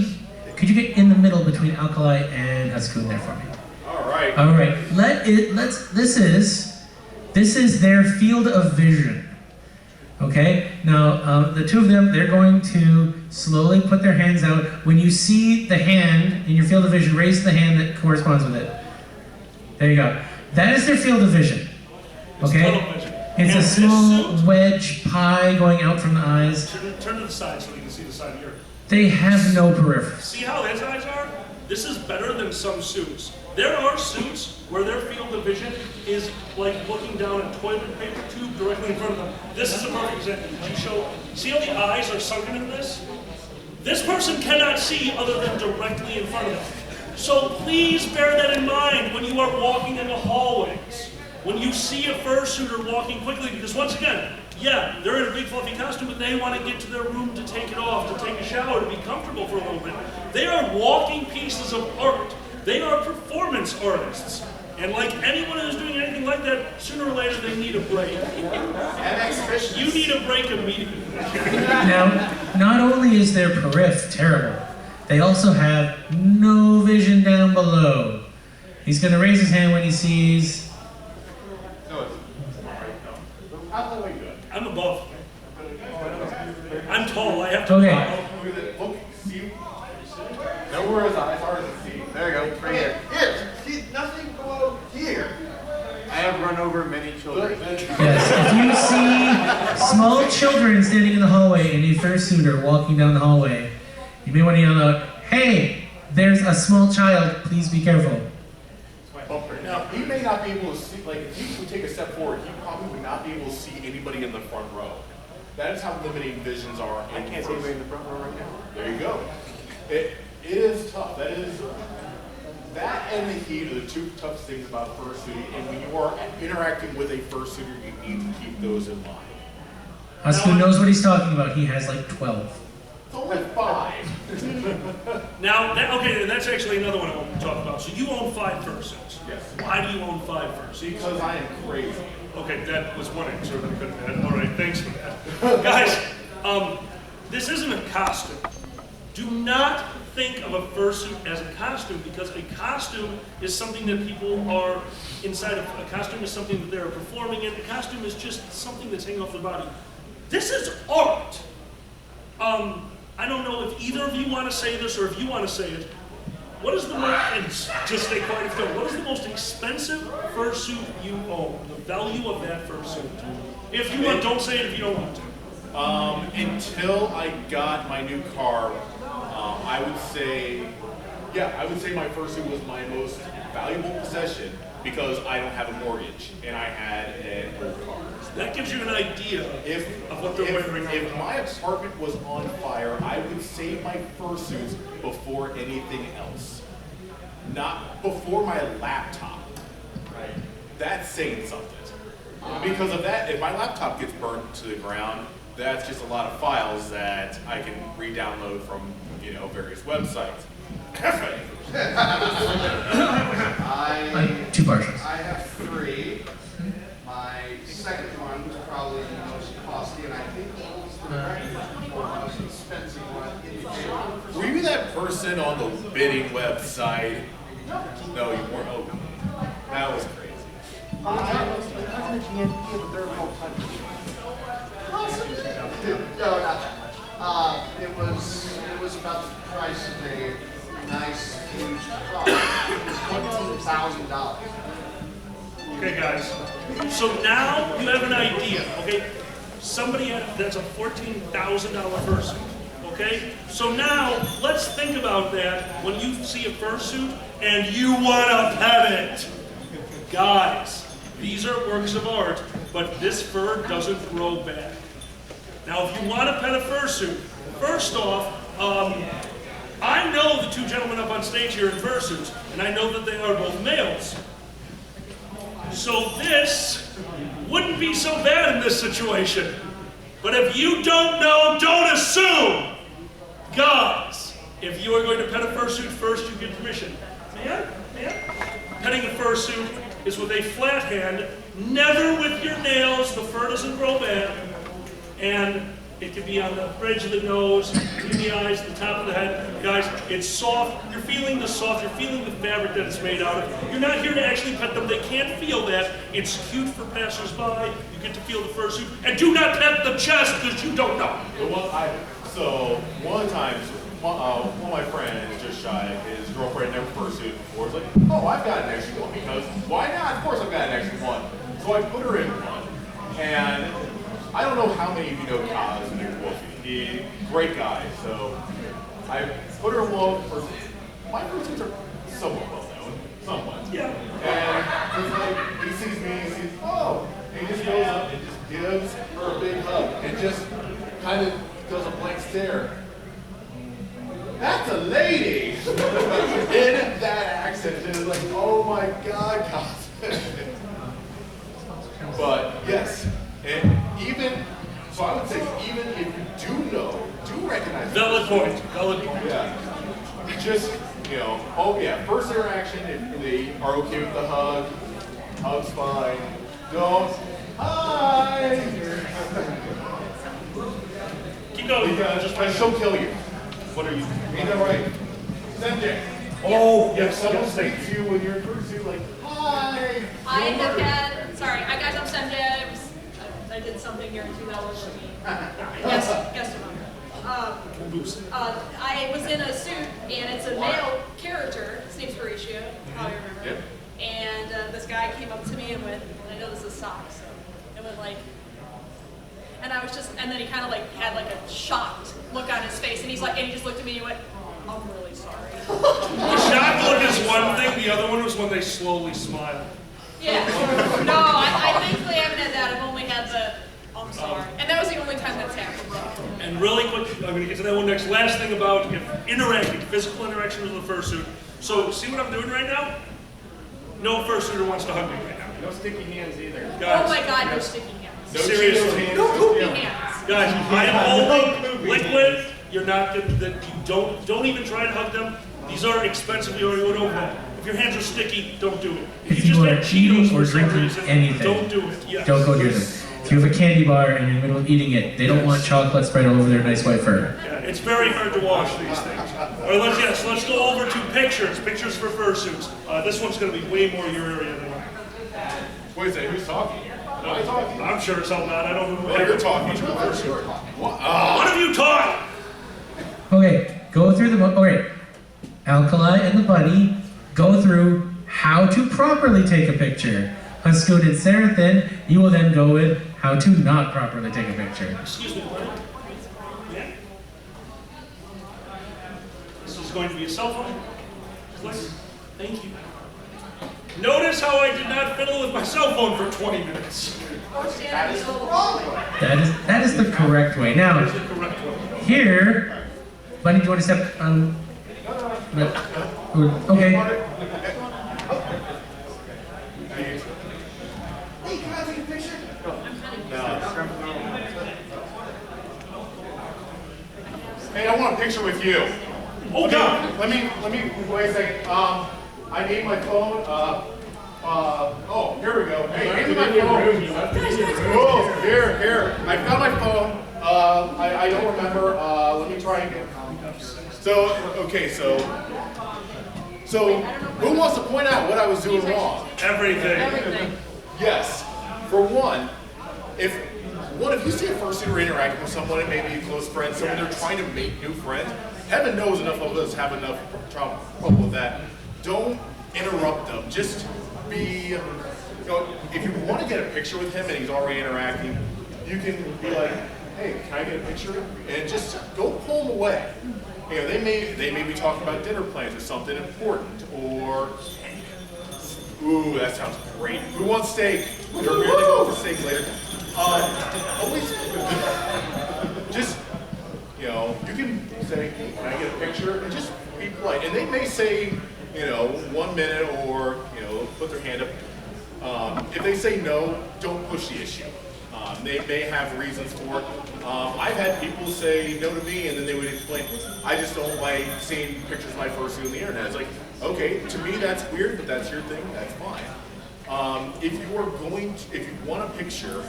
Speaker 3: could you get in the middle between Alkali and Haskun there for me?
Speaker 2: All right.
Speaker 3: All right. This is their field of vision. Okay. Now the two of them, they're going to slowly put their hands out. When you see the hand in your field of vision, raise the hand that corresponds with it. There you go. That is their field of vision. Okay. It's
Speaker 4: And
Speaker 3: a
Speaker 4: this
Speaker 3: small
Speaker 4: suit-
Speaker 3: wedge pie going out from the eyes.
Speaker 4: Turn to the side so we can see the side of your.
Speaker 3: They have no peripherals.
Speaker 4: See how his eyes are? This is better than some suits. There are suits where their field of vision is like looking down a toilet paper tube directly in front of them. This is a perfect example. Did you show? See how the eyes are sunken into this? This person cannot see other than directly in front of them. So please bear that in mind when you are walking in the hallways. When you see a fursuiter walking quickly, because once again, yeah, they're in a big fluffy costume, but they want to get to their room to take it off, to take a shower, to be comfortable for a little bit. They are walking pieces of art. They are performance artists. And like anyone who's doing anything like that, sooner or later they need a break.
Speaker 7: And exhibitions.
Speaker 4: You need a break immediately.
Speaker 3: Now, not only is their periph terrible, they also have no vision down below. He's going to raise his hand when he sees...
Speaker 4: I'm above. I'm tall. I have to.
Speaker 3: Okay.
Speaker 7: Look, see? Know where his eyes are to see. There you go, right here. Here, see, nothing below here.
Speaker 5: I have run over many children.
Speaker 3: Yes, if you see small children standing in the hallway and a fursuiter walking down the hallway, you may want to yell out, "Hey, there's a small child, please be careful."
Speaker 8: Now, he may not be able to see, like, if he would take a step forward, he probably would not be able to see anybody in the front row. That is how limiting visions are.
Speaker 5: I can't see anybody in the front row right now.
Speaker 8: There you go. It is tough. That and the heat are the two toughest things about fursuiting, and when you are interacting with a fursuiter, you need to keep those in mind.
Speaker 3: Husky knows what he's talking about. He has like 12.
Speaker 8: It's only 5.
Speaker 4: Now, okay, that's actually another one I want to talk about. So you own 5 fursuits.
Speaker 8: Yes.
Speaker 4: Why do you own 5 fursuits?
Speaker 8: Because I am crazy.
Speaker 4: Okay, that was one answer that I couldn't add. All right, thanks for that. Guys, this isn't a costume. Do not think of a fursuit as a costume, because a costume is something that people are inside of. A costume is something that they're performing in. A costume is just something that's hanging off their body. This is art. I don't know if either of you want to say this or if you want to say it. What is the most, and just stay quiet if you don't, what is the most expensive fursuit you own? The value of that fursuit? If you want, don't say it if you don't want to.
Speaker 8: Until I got my new car, I would say my fursuit was my most valuable possession because I don't have a mortgage and I had an old car.
Speaker 4: That gives you an idea of what they're wearing.
Speaker 8: If my apartment was on fire, I would save my fursuits before anything else. Not before my laptop. Right? That's saying something. Because of that, if my laptop gets burnt to the ground, that's just a lot of files that I can re-download from, various websites.
Speaker 3: Two partials.
Speaker 7: I have 3. My second one was probably the most costly, and I think holds the record for the most expensive one in the game.
Speaker 8: Were you that person on the bidding website? No, you weren't. Oh, that was crazy.
Speaker 7: No, not that much. It was about the price of a nice used car. It was $14,000.
Speaker 4: Okay, guys. So now you have an idea, okay? That's a $14,000 fursuit, okay? So now let's think about that when you see a fursuit and you want to pet it. Guys, these are works of art, but this fur doesn't grow back. Now, if you want to pet a fursuit, first off, I know the 2 gentlemen up on stage here in fursuits, and I know that they are both males. So this wouldn't be so bad in this situation. But if you don't know, don't assume. Guys, if you are going to pet a fursuit, first you get permission. Man, petting a fursuit is with a flat hand, never with your nails. The fur doesn't grow back. And it can be on the bridge of the nose, between the eyes, the top of the head. Guys, it's soft. You're feeling the soft. You're feeling the fabric that it's made out of. You're not here to actually pet them. They can't feel that. It's cute for passersby. You get to feel the fursuit. And do not pet the chest because you don't know.
Speaker 8: So one of the times, one of my friends, just shy, his girlfriend never fursuited before. It's like, oh, I've got an extra one because why not? Of course I've got an extra one. So I put her in one. And I don't know how many of you know Kaz and Wolfie. He's a great guy. So I put her in one person. My Fursuits are somewhat well known. Somewhat.
Speaker 4: Yeah.
Speaker 8: And he's like, he sees me, he sees, oh, and he just goes up and just gives her a big hug and just kind of does a blank stare. That's a lady! In that accent. And it's like, oh my God, Kaz. But yes, and even, so I would say even if you do recognize
Speaker 4: Valid point. Valid point.
Speaker 8: yeah. Just, oh yeah, first interaction, if they are okay with the hug, hug's fine. Don't, hi!
Speaker 4: Keep going.
Speaker 8: Because she'll kill you. What are you, ain't that right? Sanjay.
Speaker 4: Oh,
Speaker 8: If
Speaker 4: yes.
Speaker 8: someone thanks you when you're in Fursuit, like, hi!
Speaker 9: I have had, sorry, I guys, I'm Sanjay. I did something here in 2013. Guest of honor. I was in a suit, and it's a male character. His name's Horatio, you probably remember.
Speaker 8: Yep.
Speaker 9: And this guy came up to me and went, I know this is socks, so it went like, and I was just, and then he kind of like had like a shocked look on his face, and he's like, and he just looked at me and he went, I'm really sorry.
Speaker 4: The shock look is one thing. The other one was when they slowly smile.
Speaker 9: Yeah. No, I thankfully haven't had that. I've only had the, I'm sorry. And that was the only time that's happened.
Speaker 4: And really quick, I'm going to get to that one next. Last thing about interacting, physical interaction with the fursuit. So, see what I'm doing right now? No fursuiter wants to hug me right now.
Speaker 5: No sticky hands either.
Speaker 4: Guys,
Speaker 9: Oh my God, no sticky hands.
Speaker 8: No
Speaker 4: seriously.
Speaker 8: Cheetos,
Speaker 9: No poopy hands.
Speaker 4: Guys, I am only liquid. You're not good. That you don't even try to hug them. These are expensive. You already went over that. If your hands are sticky, don't do it.
Speaker 3: If
Speaker 4: you
Speaker 3: you
Speaker 4: just
Speaker 3: are
Speaker 4: have
Speaker 3: eating
Speaker 4: Cheetos
Speaker 3: or
Speaker 4: for some
Speaker 3: drinking
Speaker 4: reason,
Speaker 3: anything,
Speaker 4: don't do it. Yes.
Speaker 3: don't go near them. If you have a candy bar and you're in the middle of eating it, they don't want chocolate spread all over their nice white fur.
Speaker 4: Yeah, it's very hard to wash these things. All right, let's go over to pictures. Pictures for fursuits. This one's going to be way more your area than mine.
Speaker 8: Wait a second, who's talking? Am I talking?
Speaker 4: I'm sure it's all not. I don't know.
Speaker 8: Well, you're talking.
Speaker 4: What have you taught?
Speaker 3: Okay, go through the, okay, Alkali and the bunny go through how to properly take a picture. Huskoon and Sarathan, you will then go with how to not properly take a picture.
Speaker 4: Excuse me, buddy. Yeah. This is going to be a cell phone. Please. Thank you. Notice how I did not fiddle with my cell phone for 20 minutes.
Speaker 9: That is the wrong way.
Speaker 3: That is the correct way. Now,
Speaker 4: That is the correct one.
Speaker 3: here, bunny, do you want to step on? Okay.
Speaker 7: Hey, can I take a picture?
Speaker 8: Hey, I want a picture with you.
Speaker 4: Oh, God.
Speaker 8: Let me, wait a second. I need my phone. Oh, here we go. Hey, hand me my phone. Oh, here. I found my phone. I don't remember. Let me try again. So, okay, so who wants to point out what I was doing wrong?
Speaker 4: Everything.
Speaker 8: Yes. For one, if you see a fursuiter interacting with someone, it may be a close friend, someone they're trying to make new friends, heaven knows enough of us have enough trouble with that. Don't interrupt them. Just be, if you want to get a picture with him and he's already interacting, you can be like, hey, can I get a picture? And just don't pull him away. They may be talking about dinner plans or something important, or, ooh, that sounds great. Who wants steak? They're really going for steak later. Always, just, you can say, hey, can I get a picture? And just be polite. And they may say, 1 minute or, put their hand up. If they say no, don't push the issue. They may have reasons for it. I've had people say no to me and then they would explain, I just don't like seeing pictures of my fursuit on the internet. It's like, okay, to me that's weird, but that's your thing, that's fine. If you want a picture,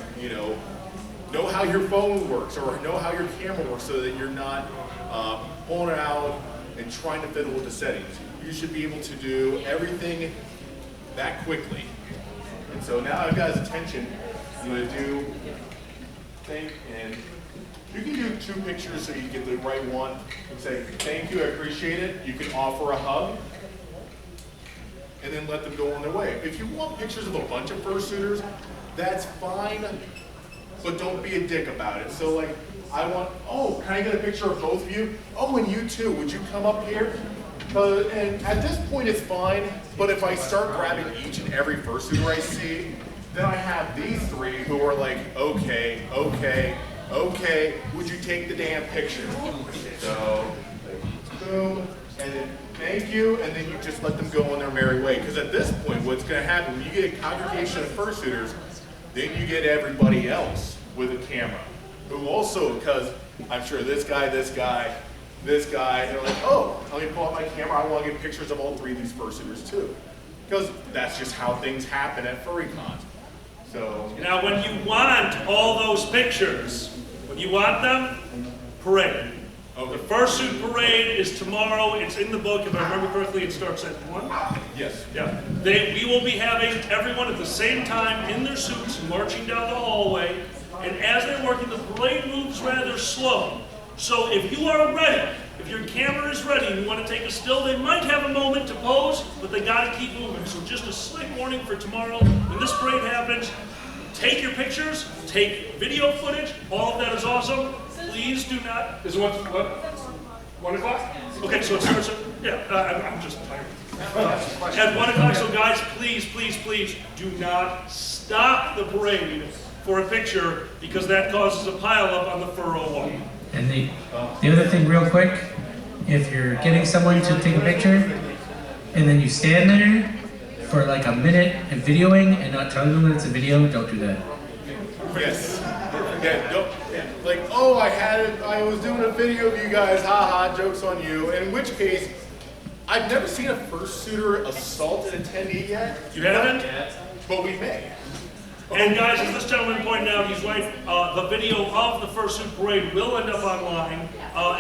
Speaker 8: know how your phone works or know how your camera works so that you're not pulling it out and trying to fiddle with the settings. You should be able to do everything that quickly. And so now I've got his attention. I'm going to do thing, and you can do 2 pictures so you get the right one. And say, thank you, I appreciate it. You can offer a hug, and then let them go on their way. If you want pictures of a bunch of fursuiters, that's fine, but don't be a dick about it. So like, I want, oh, can I get a picture of both of you? Oh, and you too, would you come up here? And at this point it's fine, but if I start grabbing each and every fursuiter I see, then I have these three who are like, okay, would you take the damn picture? So, boom, and then thank you, and then you just let them go on their merry way. Because at this point, what's going to happen, when you get a congregation of fursuiters, then you get everybody else with a camera. Who also, because I'm sure this guy, and they're like, oh, let me pull out my camera, I want to get pictures of all three of these fursuiters too. Because that's just how things happen at furry cons. So
Speaker 4: now when you want all those pictures, when you want them, parade.
Speaker 8: okay.
Speaker 4: The Fursuit parade is tomorrow. It's in the book. If I remember correctly, it starts at 1.
Speaker 8: Yes.
Speaker 4: Yeah. We will be having everyone at the same time in their suits marching down the hallway. And as they're working, the parade moves rather slow. So if you are ready, if your camera is ready and you want to take a still, they might have a moment to pose, but they got to keep moving. So just a slight warning for tomorrow. When this parade happens, take your pictures, take video footage. All of that is awesome. Please do not. Is it what? 1 o'clock? Okay, so it starts at, yeah, I'm just tired. At 1 o'clock, so guys, please do not stop the parade for a picture because that causes a pileup on the Furro one.
Speaker 3: And the other thing real quick, if you're getting someone to take a picture and then you stand there for like a minute and videoing and not telling them that it's a video, don't do that.
Speaker 8: Yes. Yeah, don't, like, oh, I was doing a video of you guys, haha, joke's on you. In which case, I've never seen a fursuiter assault an attendee yet.
Speaker 4: You haven't?
Speaker 8: But we may.
Speaker 4: And guys, as this gentleman pointed out, he's right, the video of the Fursuit parade will end up online,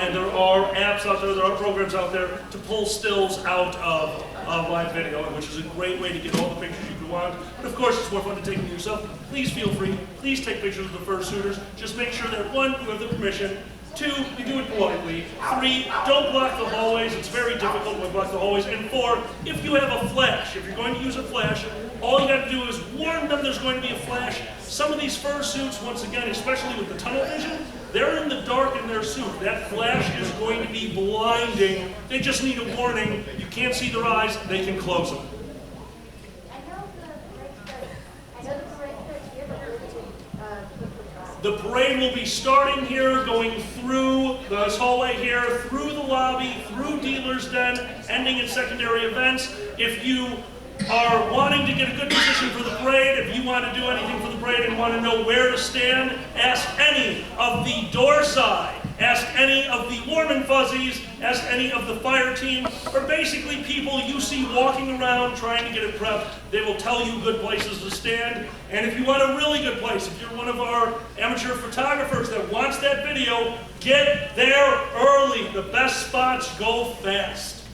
Speaker 4: and there are apps out there are programs out there to pull stills out of live video, which is a great way to get all the pictures you could want. But of course, it's more fun to take them yourself. Please feel free. Please take pictures of the fursuiters. Just make sure that 1, you have the permission. 2, you do it politely. 3, don't block the hallways. It's very difficult when we block the hallways. And 4, if you have a flash, if you're going to use a flash, all you got to do is warn them there's going to be a flash. Some of these fursuits, once again, especially with the tunnel vision, they're in the dark in their suit. That flash is going to be blinding. They just need a warning. You can't see their eyes. They can close them. The parade will be starting here, going through this hallway here, through the lobby, through Dealer's Den, ending at secondary events. If you are wanting to get a good position for the parade, if you want to do anything for the parade and want to know where to stand, ask any of the door side, ask any of the warm and fuzzies, ask any of the fire team, or basically people you see walking around trying to get it prepped. They will tell you good places to stand. And if you want a really good place, if you're one of our amateur photographers that wants that video, get there early. The best spots go fast.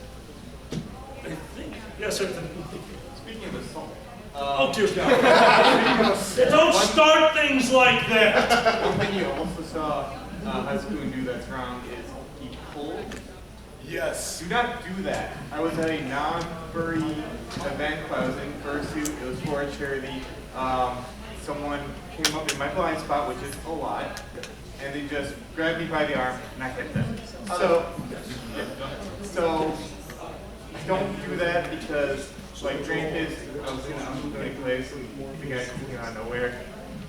Speaker 4: I think. Yes, sir.
Speaker 5: Speaking of assault.
Speaker 4: Oh, dear God. Don't start things like that.
Speaker 5: One thing you also saw Husband do that's wrong is he pulled.
Speaker 8: Yes.
Speaker 5: Do not do that. I was at a non-furry event when I was in Fursuit. It was for a charity. Someone came up in my blind spot, which is a lot, and they just grabbed me by the arm and I hit them. So don't do that because, like, granted, I was in an unfamiliar place and the guy came out of nowhere,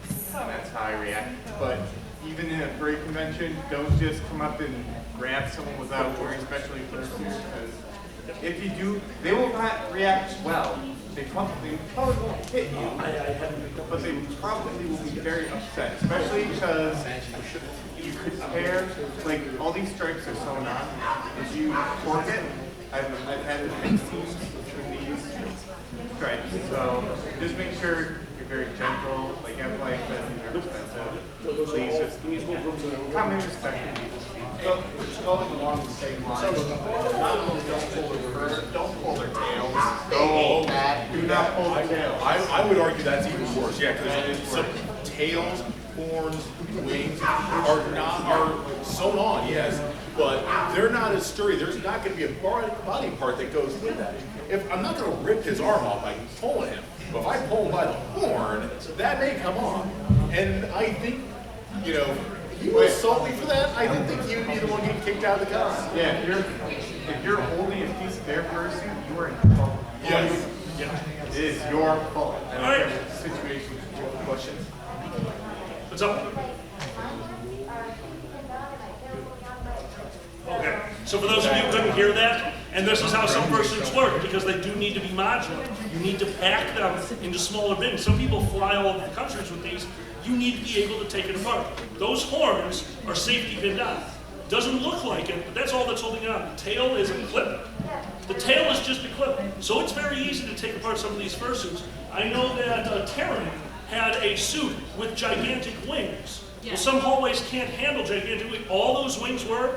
Speaker 5: and that's how I react. But even in a furry convention, don't just come up and grab someone without worrying, especially Fursuit, because if you do, they will not react well. They probably won't hit you, but they probably will be very upset, especially because you could tear, like, all these stripes are sewn on. If you torque it, I've had the big seams between these stripes, so just make sure you're very gentle, like F-Life, they're expensive. Please just come and respect people.
Speaker 7: So, going along the same lines, not only don't pull their tails, they hate that.
Speaker 5: Do not pull the tail.
Speaker 8: I would argue that's even worse, yeah, because some tails, horns, wings are sewn on, yes, but they're not as sturdy. There's not going to be a body part that goes with that. If I'm not going to rip his arm off by pulling him, but if I pull him by the horn, that may come off. And I think, you know, he would assault me for that. I don't think he would be the one getting kicked out of the con.
Speaker 5: Yeah, if you're holding a piece of their fursuit, you are in trouble.
Speaker 8: Yes.
Speaker 5: It is your fault. And
Speaker 4: All right.
Speaker 5: every situation, questions.
Speaker 4: What's up? Okay, so for those of you who couldn't hear that, and this is how some fursuits work, because they do need to be modular. You need to pack them into smaller bins. Some people fly all over the countries with these. You need to be able to take it apart. Those horns are safety pinned on. Doesn't look like it, but that's all that's holding it on. The tail is a clip. The tail is just a clip. So it's very easy to take apart some of these fursuits. I know that Terran had a suit with gigantic wings.
Speaker 9: Yeah.
Speaker 4: Well, some hallways can't handle gigantic wings. All those wings were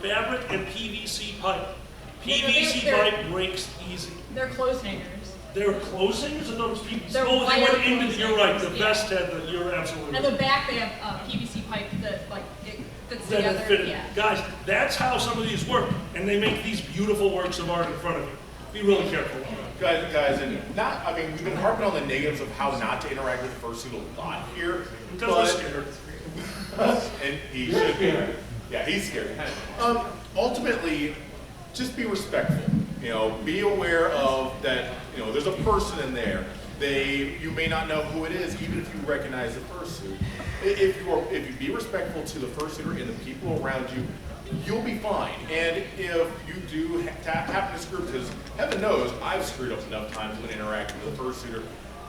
Speaker 4: fabric and PVC pipe. PVC pipe breaks easy.
Speaker 9: They're clothes hangers.
Speaker 4: They're clothes hangers or those PVC?
Speaker 9: They're
Speaker 4: Oh, they
Speaker 9: wire
Speaker 4: went into
Speaker 9: clothes
Speaker 4: you're right, the
Speaker 9: hangers,
Speaker 4: vest had the, you're absolutely
Speaker 9: And
Speaker 4: right.
Speaker 9: the back, they have PVC pipe that, like, it fits
Speaker 4: That
Speaker 9: together.
Speaker 4: it fitted.
Speaker 9: Yeah.
Speaker 4: Guys, that's how some of these work, and they make these beautiful works of art in front of you. Be really careful.
Speaker 8: Guys, and not, I mean, we've been harping on the negatives of how not to interact with fursuit a lot here.
Speaker 4: Because we're scared.
Speaker 8: And he should be. Yeah, he's scared. Ultimately, just be respectful. You know, be aware of that, you know, there's a person in there. You may not know who it is, even if you recognize the fursuit. If you be respectful to the fursuiter and the people around you, you'll be fine. And if you do happen to screw up, because heaven knows I've screwed up enough times when interacting with a fursuiter,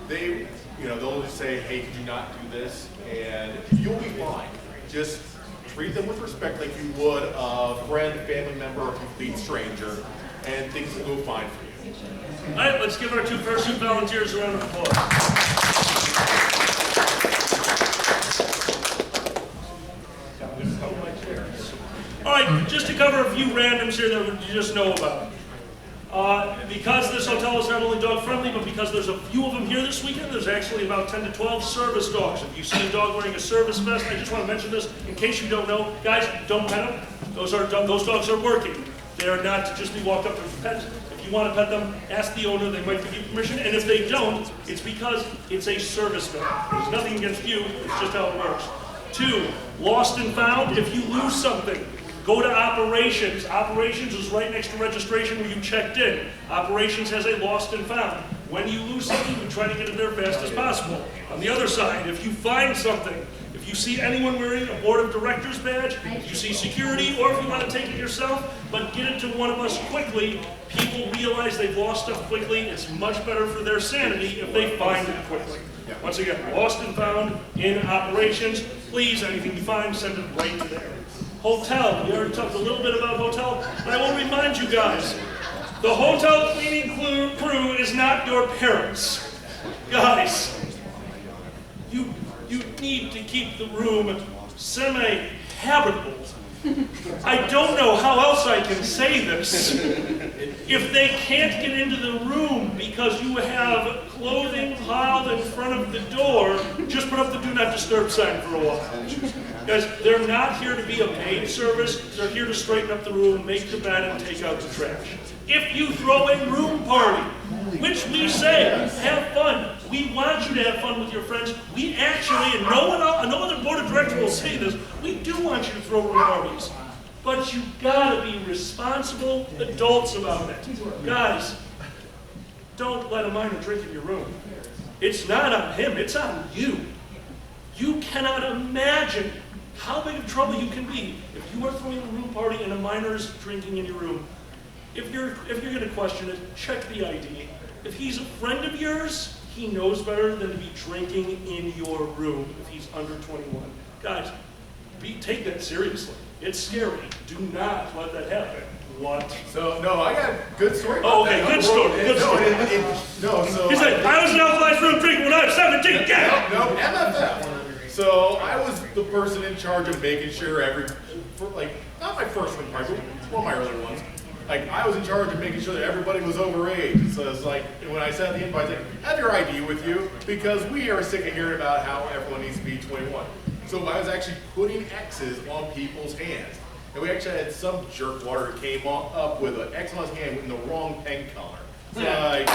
Speaker 8: they'll just say, hey, could you not do this? And you'll be fine. Just treat them with respect like you would a friend, family member, or complete stranger, and things will go fine for you.
Speaker 4: All right, let's give our two fursuit volunteers a round of applause. All right, just to cover a few randoms here that you just know about. Because this hotel is not only dog friendly, but because there's a few of them here this weekend, there's actually about 10 to 12 service dogs. If you see a dog wearing a service vest, I just want to mention this in case you don't know. Guys, don't pet them. Those dogs are working. They are not to just be walked up to pet. If you want to pet them, ask the owner. They might give you permission. And if they don't, it's because it's a service dog. There's nothing against you. It's just how it works. 2, lost and found. If you lose something, go to operations. Operations is right next to registration where you checked in. Operations has a lost and found. When you lose something, we try to get it there fast as possible. On the other side, if you find something, if you see anyone wearing a board of directors badge, if you see security, or if you want to take it yourself, but get it to one of us quickly, people realize they've lost stuff quickly. It's much better for their sanity if they find it quickly. Once again, lost and found in operations. Please, anything you find, send it right to there. Hotel, we already talked a little bit about hotel, but I will remind you guys, the hotel cleaning crew is not your parents. Guys, you need to keep the room semi-habitable. I don't know how else I can say this. If they can't get into the room because you have clothing piled in front of the door, just put up the do not disturb sign for a while. Guys, they're not here to be a paid service. They're here to straighten up the room, make the bed, and take out the trash. If you throw a room party, which we say, have fun. We want you to have fun with your friends. We actually, and no other board of directors will say this, we do want you to throw room parties. But you gotta be responsible adults about it. Guys, don't let a minor drink in your room. It's not on him, it's on you. You cannot imagine how big of trouble you can be if you are throwing a room party and a minor is drinking in your room. If you're gonna question it, check the ID. If he's a friend of yours, he knows better than to be drinking in your room if he's under 21. Guys, take that seriously. It's scary. Do not let that happen. What?
Speaker 8: So, no, I got a good story about
Speaker 4: Oh, okay,
Speaker 8: that.
Speaker 4: good story, good story.
Speaker 8: So
Speaker 4: He's like, I was an authorized room drinking when I was 17. Get out!
Speaker 8: No, MFF. So I was the person in charge of making sure not my first one, probably, but one of my earlier ones. Like, I was in charge of making sure that everybody was overage. So it's like, when I sent the invite, I said, have your ID with you, because we are sick of hearing about how everyone needs to be 21. So I was actually putting X's on people's hands. And we actually had some jerkwater that came up with an X on his hand in the wrong pen color. So like,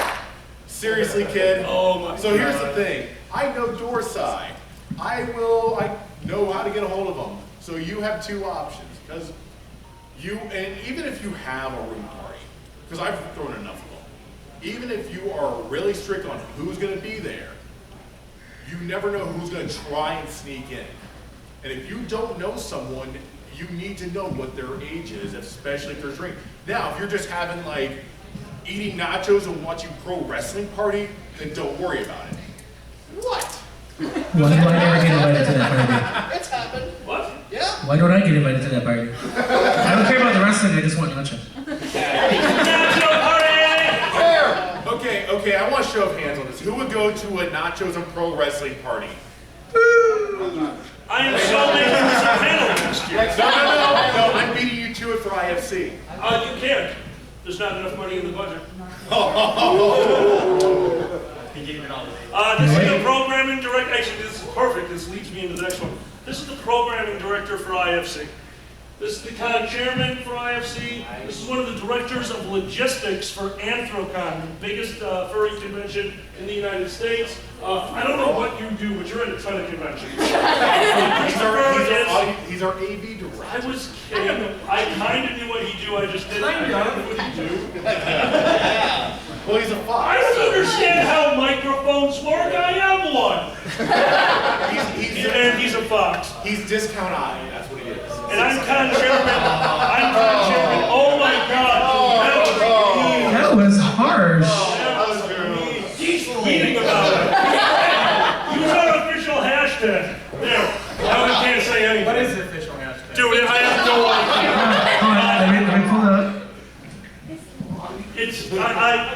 Speaker 8: seriously, kid?
Speaker 4: Oh my
Speaker 8: So here's
Speaker 4: God.
Speaker 8: the thing. I know Dorsai. I know how to get a hold of them. So you have two options, because and even if you have a room party, because I've thrown enough of them, even if you are really strict on who's going to be there, you never know who's going to try and sneak in. And if you don't know someone, you need to know what their age is, especially if there's drink. Now, if you're just having like eating nachos and watching pro wrestling party, then don't worry about it. What?
Speaker 3: Why do I never get invited to that party?
Speaker 7: It's happened.
Speaker 4: What?
Speaker 7: Yeah.
Speaker 3: Why don't I get invited to that party? I don't care about the wrestling, I just want nachos.
Speaker 4: Nacho party!
Speaker 8: Okay, I want a show of hands on this. Who would go to a nachos and pro wrestling party?
Speaker 4: I am so making this a panel next year.
Speaker 8: No, I'm beating you to it for IFC.
Speaker 4: You can't. There's not enough money in the budget. This is the programming director. Actually, this is perfect. This leads me into the next one. This is the programming director for IFC. This is the chairman for IFC. This is one of the directors of logistics for Anthrocon, the biggest furry convention in the United States. I don't know what you do, but you're at a ton of conventions.
Speaker 8: He's our AV director.
Speaker 4: I was kidding. I kind of knew what he'd do. I just didn't know what he'd do.
Speaker 8: Well, he's a fox.
Speaker 4: I don't understand how microphones work. I am one. And he's a fox.
Speaker 8: He's discount eye. That's what he is.
Speaker 4: And I'm con chairman. I'm con chairman. Oh my God. That was mean.
Speaker 3: That was harsh.
Speaker 4: That was mean. He's tweeting about it. Use our official hashtag. There. Now we can't say anything.
Speaker 5: What is the official hashtag?
Speaker 4: Dude, I have no idea.
Speaker 3: Let me pull it up.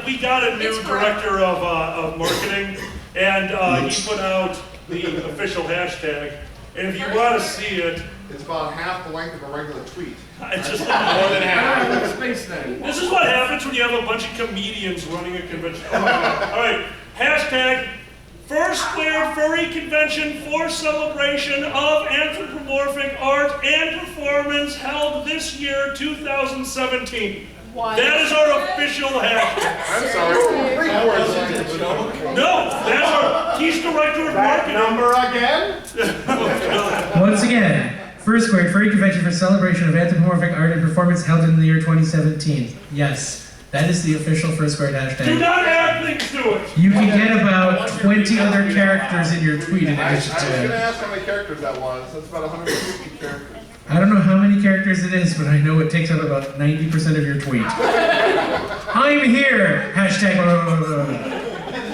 Speaker 4: We got a new director of marketing, and he put out the official hashtag. And if you want to see it,
Speaker 5: It's about half the length of a regular tweet.
Speaker 4: it's just
Speaker 8: More than half.
Speaker 5: Space thing.
Speaker 4: This is what happens when you have a bunch of comedians running a convention. Oh my God. All right, hashtag Fursquared Furry Convention for celebration of anthropomorphic art and performance held this year, 2017.
Speaker 9: What?
Speaker 4: That is our official hashtag.
Speaker 5: I'm sorry.
Speaker 4: No, that's he's director of marketing.
Speaker 5: Number again?
Speaker 3: Once again, Fursquared Furry Convention for celebration of anthropomorphic art and performance held in the year 2017. Yes, that is the official Fursquared
Speaker 4: Do
Speaker 3: hashtag.
Speaker 4: not add things to it.
Speaker 3: You can get about 20 other characters in your tweet in
Speaker 5: I was
Speaker 3: addition
Speaker 5: going
Speaker 3: to
Speaker 5: to
Speaker 3: it.
Speaker 5: ask how many characters that was. That's about 150 characters.
Speaker 3: I don't know how many characters it is, but I know it takes up about 90% of your tweet. I'm here! Hashtag blah, blah, blah, blah.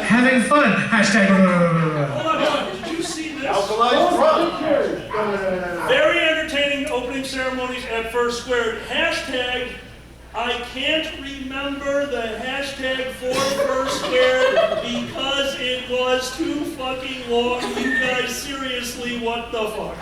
Speaker 3: Having fun! Hashtag blah, blah, blah, blah.
Speaker 4: Hold on, did you see this?
Speaker 5: Alkalized drunk.
Speaker 4: Very entertaining opening ceremonies at Fursquared. Hashtag I can't remember the hashtag for Fursquared because it was too fucking long. You guys, seriously, what the fuck?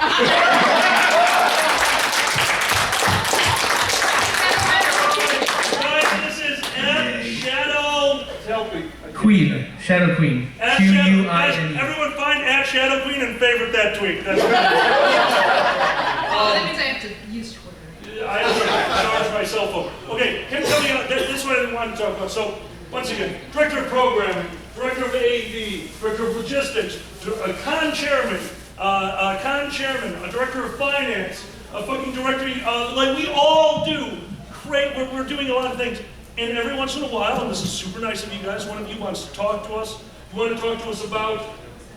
Speaker 4: Guys, this is at Shadow. Help me.
Speaker 3: Queen. Shadow Queen.
Speaker 4: At Shadow, guys,
Speaker 3: Q-U-I-N-E.
Speaker 4: everyone find at Shadow Queen and favorite that tweet. That's
Speaker 9: Oh, that means I have to use Twitter.
Speaker 4: I have to charge my cell phone. Okay, him coming out, this is what I wanted to talk about. So, once again, director of programming, director of AV, director of logistics, a con chairman, a director of finance, a fucking director, like we all do. Great, we're doing a lot of things. And every once in a while, and this is super nice of you guys, one of you wants to talk to us. You want to talk to us about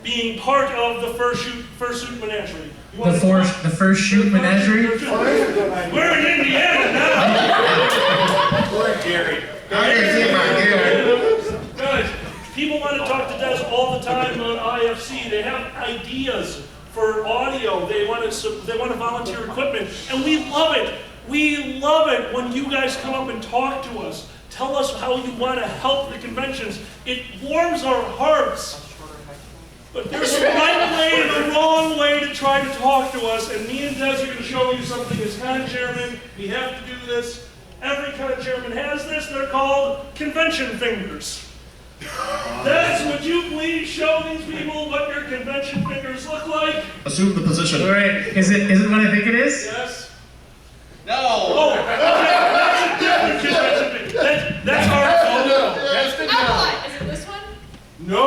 Speaker 4: being part of the Fursuit menagerie.
Speaker 3: The first shoot menagerie?
Speaker 4: We're in Indiana now.
Speaker 8: We're Gary.
Speaker 5: I can see my Gary.
Speaker 4: Guys, people want to talk to Des all the time on IFC. They have ideas for audio. They want to volunteer equipment, and we love it. We love it when you guys come up and talk to us. Tell us how you want to help the conventions. It warms our hearts. But there's a right way and a wrong way to try to talk to us, and me and Des are going to show you something as con chairman. We have to do this. Every con chairman has this. They're called convention fingers. Des, would you please show these people what your convention fingers look like?
Speaker 6: Assume the position.
Speaker 3: All right. Is it what I think it is?
Speaker 4: Yes.
Speaker 7: No.
Speaker 4: Oh, okay. That's a different convention finger. That's our fault.
Speaker 5: Yes, the
Speaker 9: Oh, what? Is it this one?
Speaker 4: No.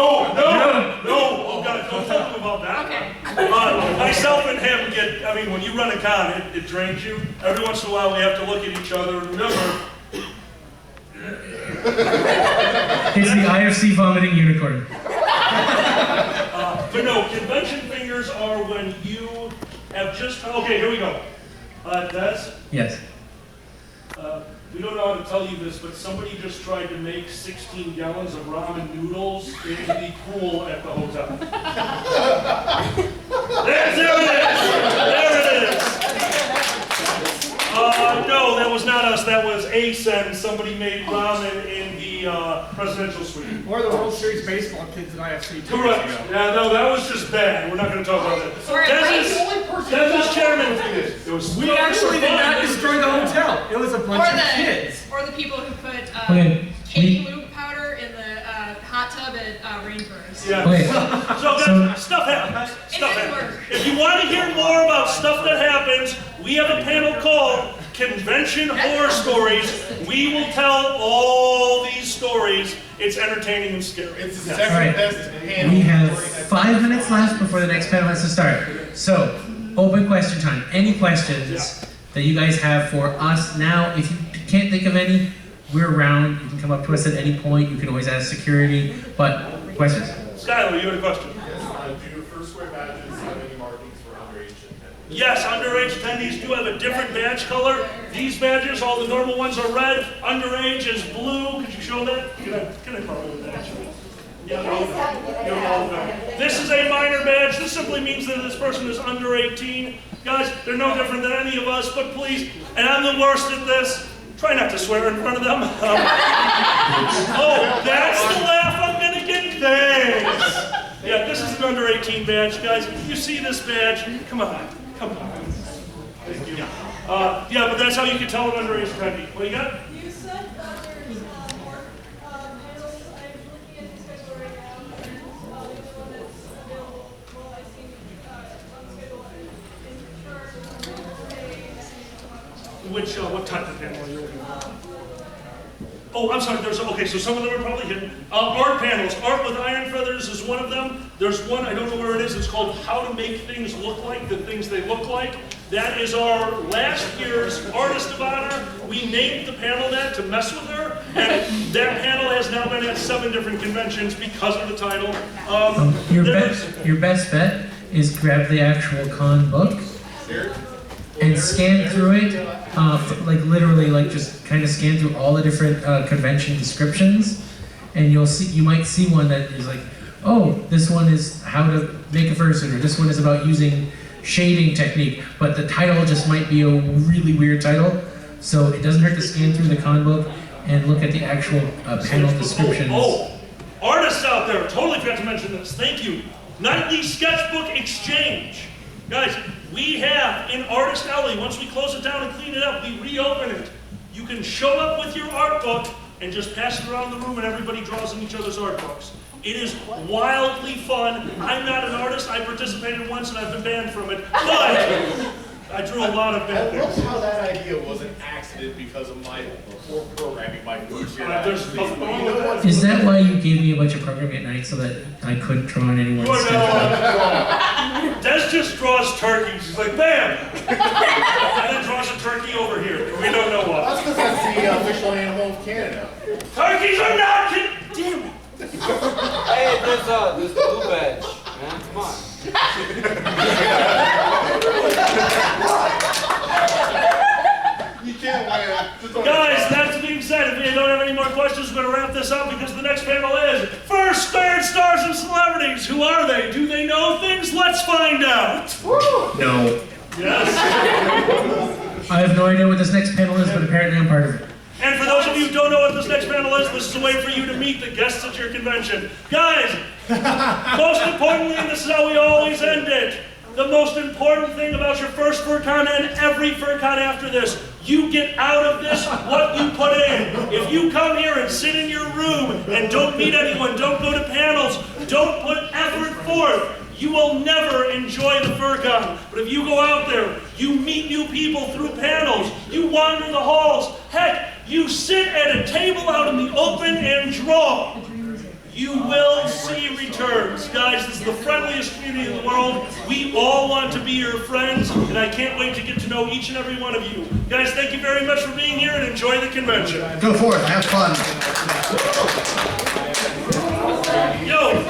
Speaker 4: Oh God, don't tell them about that.
Speaker 9: Okay.
Speaker 4: Myself and him get, I mean, when you run a con, it drains you. Every once in a while we have to look at each other and remember.
Speaker 3: It's the IFC vomiting unicorn.
Speaker 4: But no, convention fingers are when you have just, okay, here we go. Des?
Speaker 3: Yes.
Speaker 4: We don't know how to tell you this, but somebody just tried to make 16 gallons of ramen noodles into the pool at the hotel. There it is! There it is! No, that was not us. That was ASEN. Somebody made ramen in the presidential suite.
Speaker 10: Or the World Series baseball kids at IFC 2
Speaker 4: Correct.
Speaker 10: years ago.
Speaker 4: Yeah, no, that was just bad. We're not going to talk about that. Des is chairman for this. It was
Speaker 10: We actually did not destroy the hotel. It was a bunch of kids.
Speaker 9: Or the people who put
Speaker 3: Okay,
Speaker 9: cake lube powder in the hot tub at Rainforest.
Speaker 4: Yeah.
Speaker 3: Okay.
Speaker 4: So guys, stuff happens. Stuff
Speaker 9: It didn't
Speaker 4: happens.
Speaker 9: work.
Speaker 4: If you want to hear more about stuff that happens, we have a panel called Convention Horror Stories. We will tell all these stories. It's entertaining and scary.
Speaker 8: It's the
Speaker 3: All
Speaker 8: second
Speaker 3: right.
Speaker 8: best panel.
Speaker 3: We have 5 minutes left before the next panel has to start. So, open question time. Any questions that you guys have for us now? If you can't think of any, we're around. You can come up to us at any point. You can always ask security. But, questions?
Speaker 4: Skylar, you had a question?
Speaker 8: Yes, do Fursuit badges have any markings for underage attendees?
Speaker 4: Yes, underage attendees do have a different badge color. These badges, all the normal ones are red. Underage is blue. Could you show that? Can I borrow the badge? Yeah, this is a minor badge. This simply means that this person is under 18. Guys, they're no different than any of us, but please, and I'm the worst at this, try not to swear in front of them. Oh, that's the laugh I'm gonna get. Thanks. Yeah, this is an under 18 badge, guys. If you see this badge, come on. Thank you. Yeah, but that's how you can tell an underage attendee. What do you got?
Speaker 9: You said there's more panels. I'm looking at the schedule right now. And the only one that's available, well, I see on the schedule is
Speaker 4: What type of panel are you looking for? Oh, I'm sorry, okay, so some of them are probably hidden. Art panels. Art with Iron Feathers is one of them. There's one, I don't know where it is, it's called How to Make Things Look Like the Things They Look Like. That is our last year's Artist of Honor. We named the panel that to mess with her, and that panel has now been at 7 different conventions because of the title.
Speaker 3: Your best bet is grab the actual con book and scan through it, like literally, like just kind of scan through all the different convention descriptions, and you might see one that is like, oh, this one is how to make a fursuit, or this one is about using shading technique, but the title just might be a really weird title, so it doesn't hurt to scan through the con book and look at the actual panel descriptions.
Speaker 4: Oh, artists out there, totally forgot to mention this, thank you. Nightly Sketchbook Exchange. Guys, we have in Artist Alley, once we close it down and clean it up, we reopen it. You can show up with your art book and just pass it around the room and everybody draws in each other's art books. It is wildly fun. I'm not an artist. I participated once and I've been banned from it, but I drew a lot of bad
Speaker 8: I love
Speaker 4: things.
Speaker 8: how that idea was an accident because of my poor programming my first year.
Speaker 4: There's nothing wrong with that.
Speaker 3: Is that why you gave me a bunch of programming at night so that I couldn't draw on anyone's
Speaker 4: You are
Speaker 3: schedule?
Speaker 4: now Des just draws turkeys. He's like, bam! And then draws a turkey over here. We don't know what.
Speaker 8: That's because that's the official animal of Canada.
Speaker 4: Turkeys are not damn it!
Speaker 11: Hey, there's blue badge, man. Come on.
Speaker 8: You can't win.
Speaker 4: Guys, that being said, if we don't have any more questions, we're going to wrap this up because the next panel is Fursquared Stars and Celebrities. Who are they? Do they know things? Let's find out.
Speaker 3: No.
Speaker 4: Yes.
Speaker 3: I have no idea what this next panel is, but apparently I'm part of it.
Speaker 4: And for those of you who don't know what this next panel is, this is a way for you to meet the guests at your convention. Guys, most importantly, and this is how we always end it, the most important thing about your first FurCon and every FurCon after this, you get out of this what you put in. If you come here and sit in your room and don't meet anyone, don't go to panels, don't put effort forth, you will never enjoy the FurCon. But if you go out there, you meet new people through panels, you wander the halls, heck, you sit at a table out in the open and draw. You will see returns. Guys, this is the friendliest community in the world. We all want to be your friends, and I can't wait to get to know each and every one of you. Guys, thank you very much for being here, and enjoy the convention.
Speaker 6: Go forth, have fun.
Speaker 4: Yo,